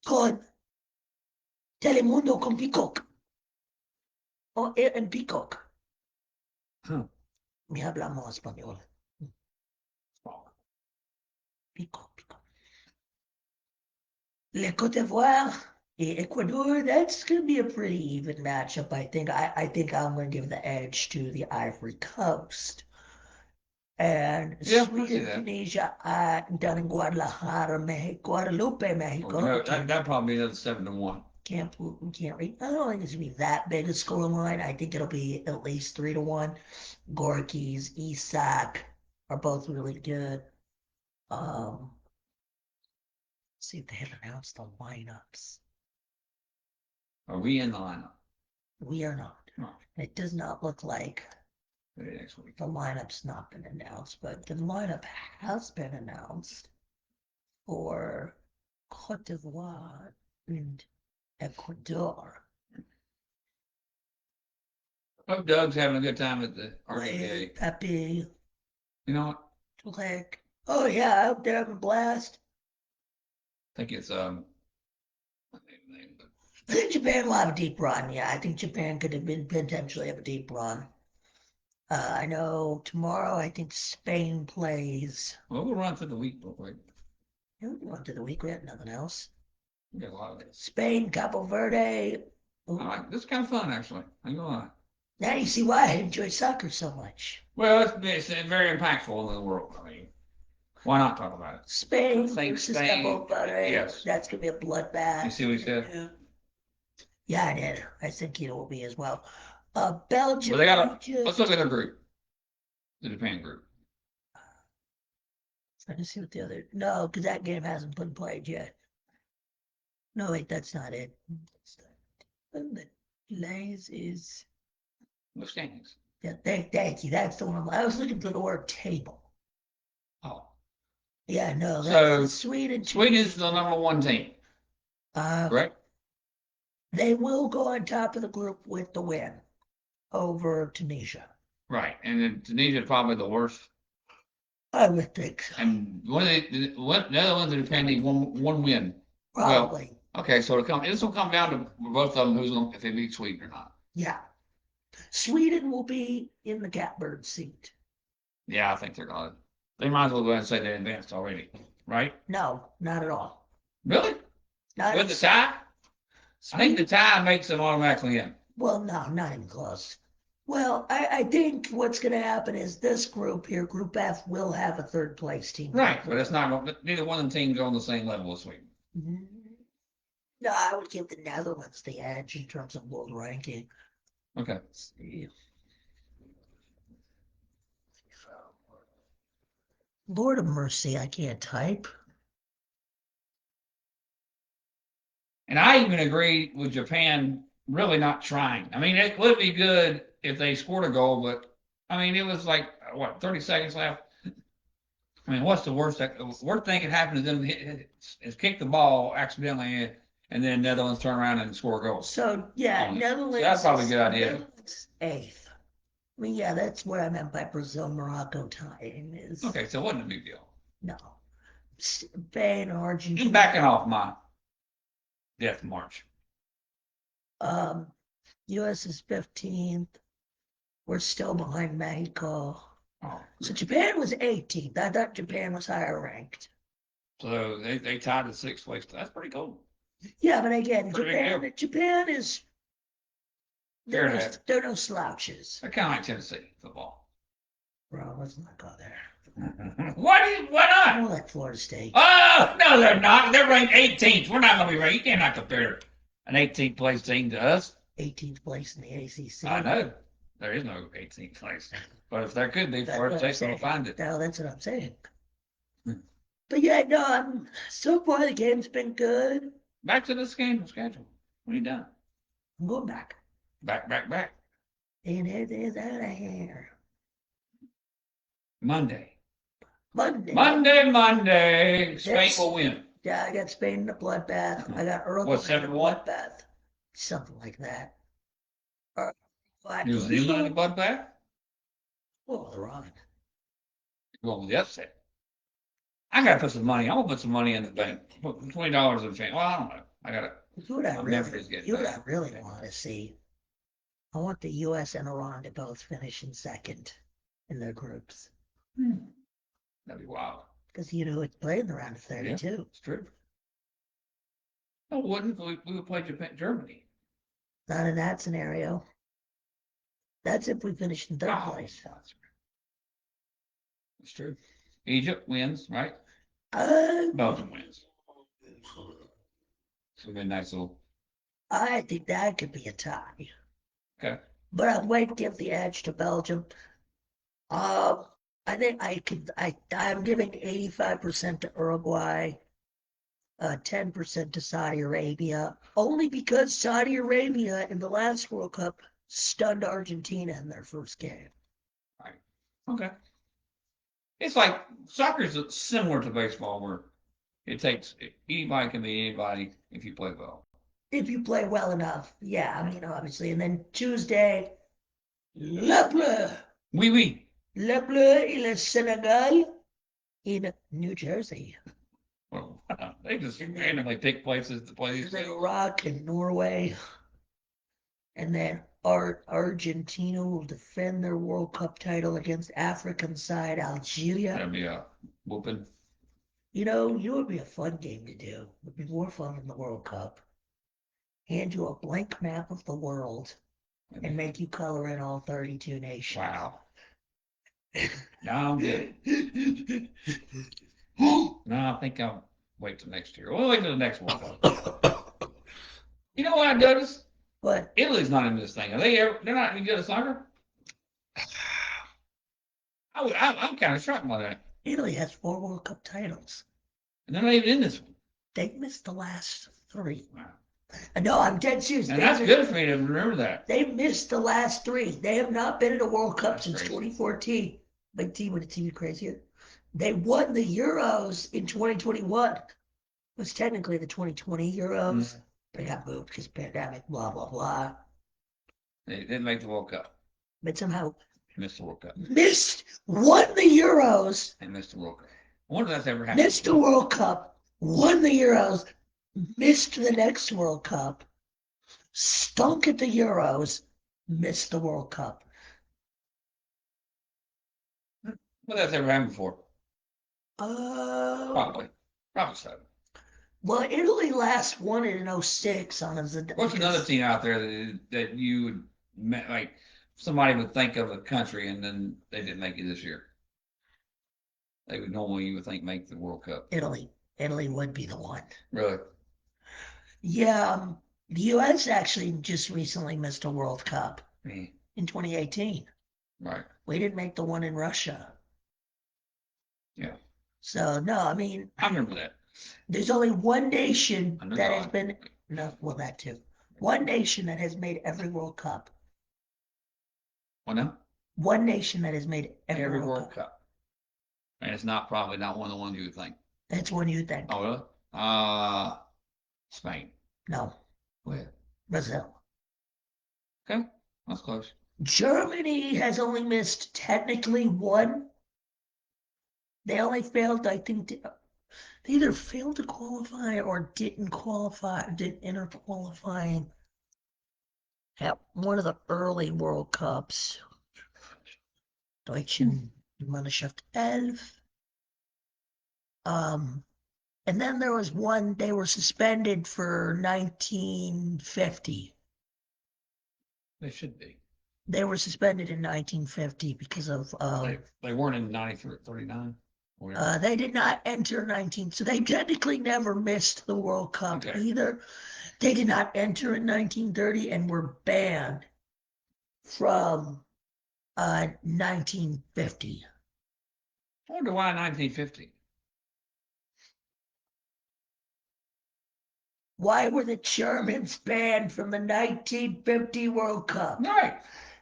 con Telemundo con Peacock. O en Peacock. Me hablamos español. Peacock. Le Côte d'Ivoire and Ecuador, that's going to be a pretty even matchup, I think. I think I'm going to give the edge to the Ivory Coast. And Sweden, Tunisia, down in Guadalajara, Guadalupe, Mexico. Oh, no, that probably is 7-1. Can't read. I don't think it's gonna be that big a scoreline. I think it'll be at least 3-1. Gorky's, Isak are both really good. See if they have announced the lineups. Are we in the lineup? We are not. No. It does not look like Next week. the lineup's not been announced, but the lineup has been announced for Cote d'Ivoire and Ecuador. Hope Doug's having a good time at the RGA. Pepe. You know what? Like, oh yeah, I hope they're having a blast. I think it's I think Japan will have a deep run. Yeah, I think Japan could have been potentially have a deep run. I know tomorrow. I think Spain plays. Well, we'll run through the week real quick. Yeah, we run through the week. We had nothing else. We got a lot of it. Spain, Cabo Verde. This is kind of fun, actually. I'm gonna lie. Now you see why I enjoy soccer so much. Well, it's very impactful in the world. I mean, why not talk about it? Spain versus Cabo Verde. Yes. That's gonna be a bloodbath. You see what he said? Yeah, I did. I think it will be as well. Belgium. Well, they got let's look at their group. The Japan group. Trying to see what the other. No, because that game hasn't been played yet. No, wait, that's not it. The delays is. No standings. Yeah, thank you. That's the one. I was looking for the word table. Oh. Yeah, no. So Sweden. Sweden is the #1 team. Right? They will go on top of the group with the win over Tunisia. Right, and then Tunisia is probably the worst. I would think so. And the other ones are depending one win. Probably. Well, okay, so this will come down to both of them if they beat Sweden or not. Yeah. Sweden will be in the catbird seat. Yeah, I think they're going to. They might as well go ahead and say they advanced already, right? No, not at all. Really? Not with the tie? I think the tie makes them automatically in. Well, no, not even close. Well, I think what's going to happen is this group here, Group F, will have a third place team. Right, but it's not. Neither one of them teams are on the same level as Sweden. No, I would give the Netherlands the edge in terms of world ranking. Okay. Let's see. Lord of mercy, I can't type. And I even agree with Japan really not trying. I mean, it would be good if they scored a goal, but I mean, it was like what 30 seconds left. I mean, what's the worst? The worst thing that could happen to them is kick the ball accidentally, and then Netherlands turn around and score a goal. So yeah, Netherlands. So that's probably a good idea. Netherlands 8th. I mean, yeah, that's what I meant by Brazil Morocco tying is. Okay, so it wasn't a big deal. No, Spain, Argentina. I'm backing off my death march. U.S. is 15th. We're still behind Mexico. Oh. So Japan was 18th. I thought Japan was higher ranked. So they tied the 6th place. That's pretty cool. Yeah, but again, Japan is they're no slouches. They're kind of like Tennessee football. Bro, let's not go there. Why not? More like Florida State. Oh, no, they're not. They're ranked 18th. We're not going to be ranked. You cannot compare an 18th place team to us. 18th place in the ACC. I know. There is no 18th place. But if there could be, Florida State's going to find it. No, that's what I'm saying. But yeah, no, so far the game's been good. Back to this game schedule. What are you done? I'm going back. Back. And it is out of here. Monday. Spain will win. Yeah, I got Spain in the bloodbath. I got Uruguay in the bloodbath. Something like that. New Zealand in the bloodbath? Oh, they're on. Going with the upset. I gotta put some money. I'm gonna put some money in the bank. Put $20 in the bank. Well, I don't know. I gotta. You know what I really want to see? I want the U.S. and Iran to both finish in second in their groups. That'd be wild. Because you know it's playing the round of 32. Yeah, it's true. No, wouldn't we would play Germany? Not in that scenario. That's if we finish in third place. It's true. Egypt wins, right? Belgium wins. So be a nice little. I think that could be a tie. Okay. But I might give the edge to Belgium. I think I'm giving 85% to Uruguay, 10% to Saudi Arabia, only because Saudi Arabia in the last World Cup stunned Argentina in their first game. Right. Okay. It's like soccer is similar to baseball, where it takes anybody can be anybody if you play well. If you play well enough, yeah. I mean, obviously, and then Tuesday, Le Bleu. Oui, oui. Le Bleu et le Sénégal in New Jersey. Well, they just randomly pick places to play these things. Then Iraq and Norway. And then Argentina will defend their World Cup title against African side Algeria. That'd be a whooping. You know, it would be a fun game to do. It would be more fun than the World Cup. Hand you a blank map of the world and make you color in all 32 nations. Wow. No, I'm good. No, I think I'll wait till next year. We'll wait till the next World Cup. You know what I noticed? What? Italy's not in this thing. They're not any good at soccer? I'm kind of shocked by that. Italy has 4 World Cup titles. And they're not even in this one. They missed the last 3. Wow. No, I'm dead serious. And that's good for me to remember that. They missed the last 3. They have not been in a World Cup since 2014. Big team with a team crazier. They won the Euros in 2021. It was technically the 2020 Euros. They got moved because pandemic, blah, blah, blah. They didn't make the World Cup. But somehow missed the World Cup. Won the Euros. And missed the World Cup. I wonder if that's ever happened. Missed the World Cup. Won the Euros. Missed the next World Cup. Stunk at the Euros. Missed the World Cup. Well, that's ever happened before. Probably so. Well, Italy last won it in 06 on a What's another team out there that you would like somebody would think of a country and then they didn't make it this year. They would normally, you would think, make the World Cup. Italy. Italy would be the one. Really? Yeah, the U.S. actually just recently missed a World Cup in 2018. Right. We didn't make the one in Russia. Yeah. So, no, I mean, I remember that. there's only one nation Under that God. has been, no, well, that too. One nation that has made every World Cup. What now? One nation that has made Every World Cup. And it's probably not one of the ones you would think. That's one you think. Oh, really? Spain. No, Where? Brazil. Okay, that's close. Germany has only missed technically one. They only failed, I think, they either failed to qualify or didn't qualify, didn't enter qualifying at one of the early World Cups. Deutschen Mannschaft 11. And then there was one, they were suspended for 1950. They should be. They were suspended in 1950 because of they weren't in 39. They did not enter 19, so they technically never missed the World Cup either. They did not enter in 1930 and were banned from 1950. I wonder why 1950. Why were the Germans banned from the 1950 World Cup? Right.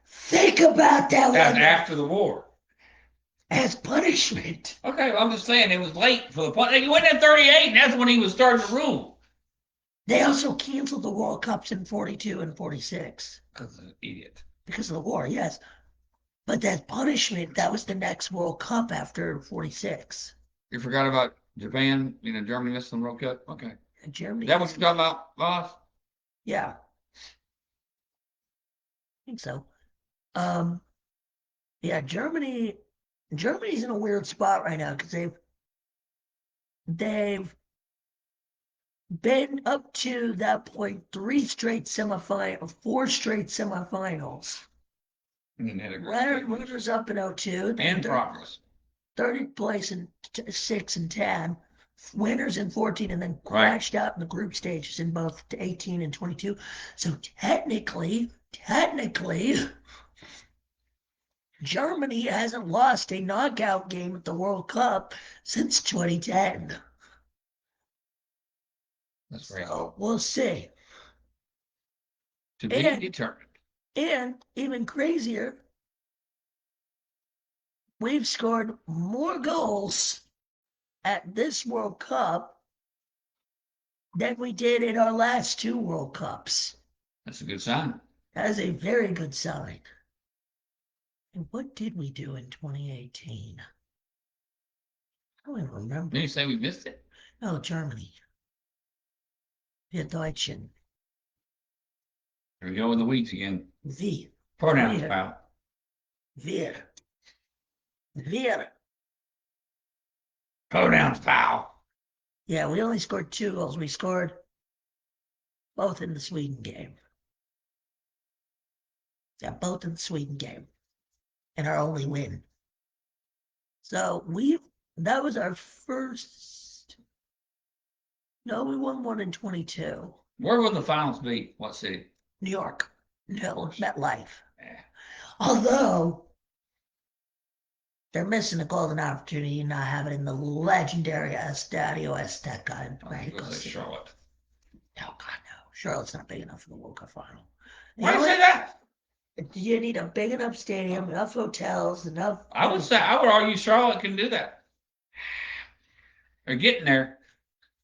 Think about that That's one. after the war. As punishment. Okay, well, I'm just saying it was late for the punishment. He went in 38, and that's when he was starting to rule. They also canceled the World Cups in 42 and 46. Because of an idiot. Because of the war, yes. But that punishment, that was the next World Cup after 46. You forgot about Japan, Germany missed the World Cup? Okay. And Germany. That what you're talking about, boss? Yeah. I think so. Yeah, Germany's in a weird spot right now because they've been up to that point four straight semifinals. Runners up in 02. And progress. 30th place in 6 and 10. Winners in 14 and then crashed out in the group stages in both 18 and 22. So technically, Germany hasn't lost a knockout game at the World Cup since 2010. That's right. So we'll see. To be determined. And even crazier, we've scored more goals at this World Cup than we did in our last 2 World Cups. That's a good sign. That is a very good sign. And what did we do in 2018? I don't even remember. Did you say we missed it? No, Germany. Wir Deutschen. Here we go in the weeds again. Wir. Pronouns, pal. Wir. Pronouns, pal. Yeah, we only scored 2 goals. We scored both in the Sweden game. Yeah, both in the Sweden game. And our only win. So that was our first. No, we won one in 22. Where will the finals be? What city? New York. No, MetLife. Yeah. Although they're missing a golden opportunity and not have it in the legendary Estadio Azteca in Mexico City. Charlotte. Oh God, no! Charlotte's not big enough for the World Cup final. Why do you say that? You need a big enough stadium, enough hotels, enough. I would argue Charlotte can do that. They're getting there.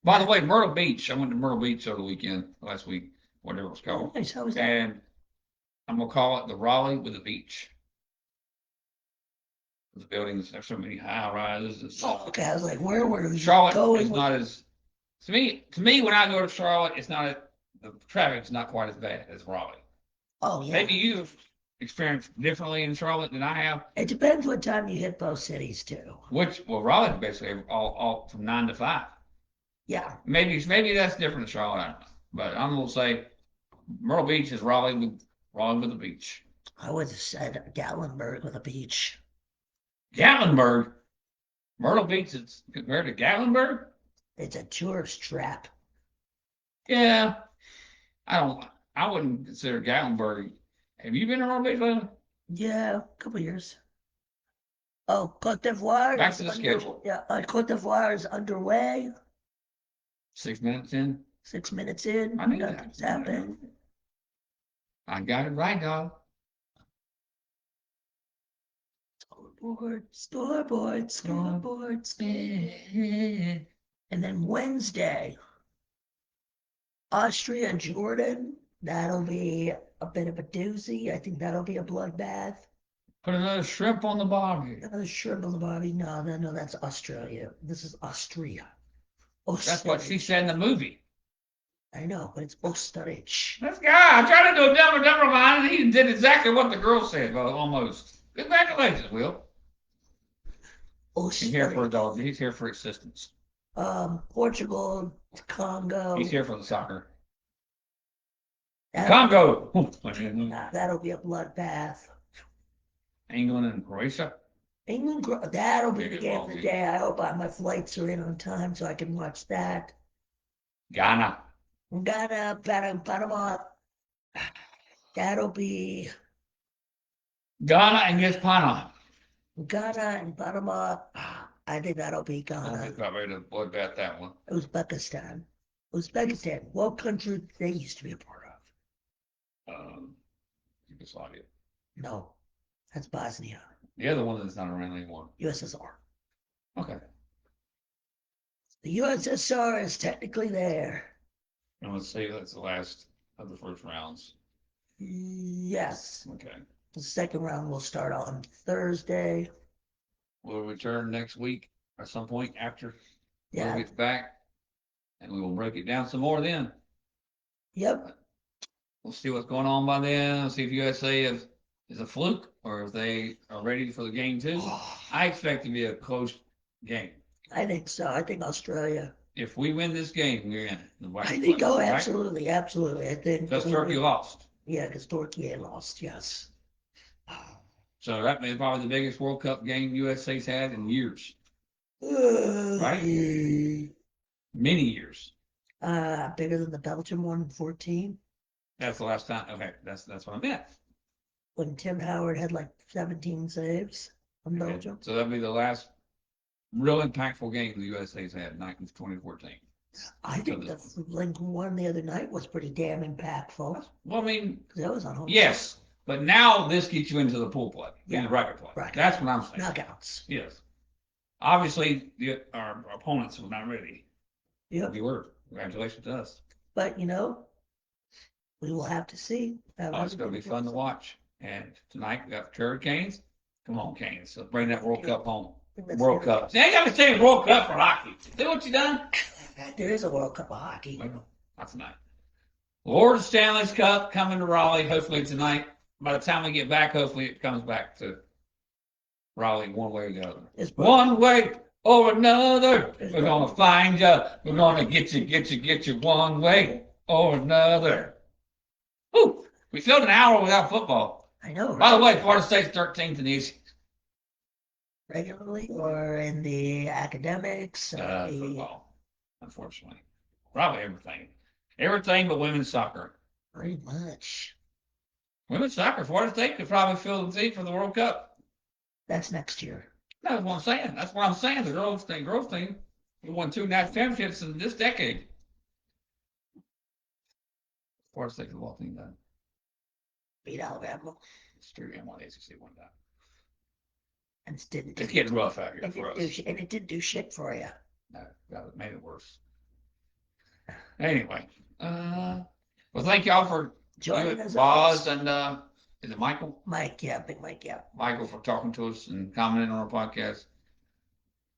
By the way, Myrtle Beach. I went to Myrtle Beach over the weekend, last week, whatever it was called. Oh, nice. How was that? And I'm gonna call it the Raleigh with a beach. The buildings, there's so many high rises and stuff. Oh, okay. I was like, where were we Charlotte going? is not as to me when I go to Charlotte, it's not the traffic's not quite as bad as Raleigh. Oh yeah. Maybe you've experienced differently in Charlotte than I have. It depends what time you hit both cities too. Raleigh's basically all from 9 to 5. Yeah. Maybe that's different in Charlotte, I don't know. But I'm gonna say Myrtle Beach is Raleigh with the beach. I would have said Gatlinburg with a beach. Gatlinburg. Myrtle Beach is compared to Gatlinburg? It's a tourist trap. Yeah. I wouldn't consider Gatlinburg. Have you been to Myrtle Beach lately? Yeah, a couple years. Oh, Cote d'Ivoire Back is to the schedule. Cote d'Ivoire is underway. 6 minutes in. 6 minutes in, I knew nothing's that. happened. I got it right, dog. Scoreboard. And then Wednesday, Austria, Jordan. That'll be a bit of a doozy. I think that'll be a bloodbath. Put another shrimp on the barbie. Another shrimp on the barbie. No, that's Australia. This is Austria. That's what she said in the movie. I know, but it's Osterich. This guy, I tried to do a dumber line, and he did exactly what the girl said, well, almost. Congratulations, Will. He's here for a dog. He's here for assistance. Portugal, Congo. He's here for the soccer. Congo. That'll be a bloodbath. England and Croatia. England, that'll be the game of the day. I hope my flights are in on time so I can watch that. Ghana, Panama. That'll be Ghana against Panama. Ghana and Panama. I think that'll be I Ghana. think probably to bloodbath that one. Uzbekistan. What country they used to be a part of? Yugoslavia. No, that's Bosnia. The other one that's not around anymore. USSR. Okay. The USSR is technically there. And let's say that's the last of the first rounds. Yes. Okay. The second round will start on Thursday. We'll return next week at some point after Will gets back, and we will break it down some more then. Yep. We'll see what's going on by then. We'll see if USA is a fluke or if they are ready for the game too. I expect it to be a close game. I think so. I think Australia. If we win this game, we're in. I think, absolutely. I think. Because Turkey lost. Yeah, because Turkey lost, yes. So that may be probably the biggest World Cup game USA's had in years. Right? Many years. Bigger than the Belgium one in 14. That's the last time. Okay, that's what I meant. When Tim Howard had like 17 saves on Belgium. So that'll be the last real impactful game the USA's had in 2014. I think the Lincoln one the other night was pretty damn impactful. Well, I mean, that was on home. Yes, but now this gets you into the pool play, in the bracket play. Right. That's what I'm saying. Knockouts. Yes. Obviously, our opponents were not ready. Yep. We were. Congratulations to us. But we will have to see. It's going to be fun to watch. And tonight we got Canes. Come on, Canes. So bring that World Cup home. World Cup. See, I got to say World Cup for hockey. See what you done? There is a World Cup of hockey. Not tonight. Lord Stanley's Cup coming to Raleigh, hopefully tonight. By the time we get back, hopefully it comes back to Raleigh one way or the other. One way or another. We're going to find you. We're going to get you one way or another. Whew. We filled an hour without football. I know. Right? By the way, Florida State's 13th in the ACC. Regularly or in the academics? Football, unfortunately. Probably everything. Everything but women's soccer. Pretty much. Women's soccer, Florida State could probably fill the seat for the World Cup. That's next year. That's what I'm saying. That's what I'm saying. The girls team won 2 national championships in this decade. Florida State's the ball team done. Beat Alabama. It's true. And won the ACC one time. And it's getting rough out here for us. And it didn't do shit for you. No, it made it worse. Anyway, well, thank y'all for joining us, Boz, and is it Michael? Mike, yeah, Big Mike, yeah. Michael for talking to us and commenting on our podcast.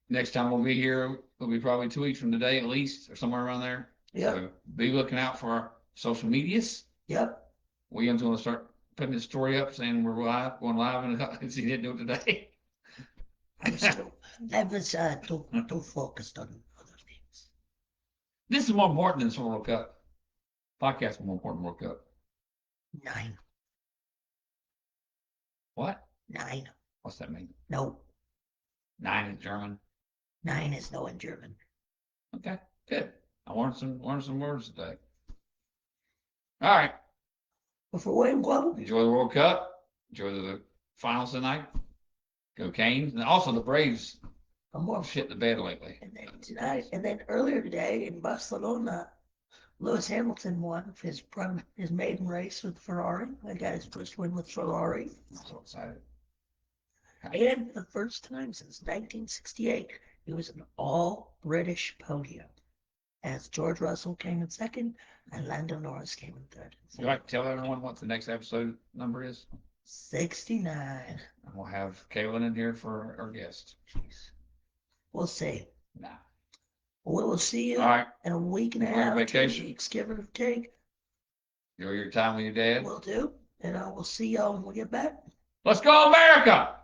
Next time we'll be here, it'll be probably 2 weeks from today at least, or somewhere around there. Yeah. So be looking out for our social medias. Yep. William's going to start putting his story up saying we're going live, and he didn't do it today. I was too focused on other things. This is more important than this World Cup. Podcast is more important than World Cup. 9. What? 9. What's that mean? No, 9 in German. 9 is no in German. Okay, good. I learned some words today. All right. Before Wayne Glove, Enjoy the World Cup. Enjoy the finals tonight. Go Canes. And also the Braves shit the bed lately. And then tonight, and then earlier today in Barcelona, Lewis Hamilton won his maiden race with Ferrari. That got his first win with Ferrari. I'm so excited. And for the first time since 1968, it was an all-British podium, as George Russell came in second and Lando Norris came in third. You like to tell everyone what the next episode number is? 69. And we'll have Kaylin in here for our guest. Jeez. We'll see. Nah. We'll see you All right. in a week and a Enjoy your half, vacation. 2 weeks, give or take. Enjoy your time with your dad. We'll do. And we'll see y'all when we get back. Let's go, America!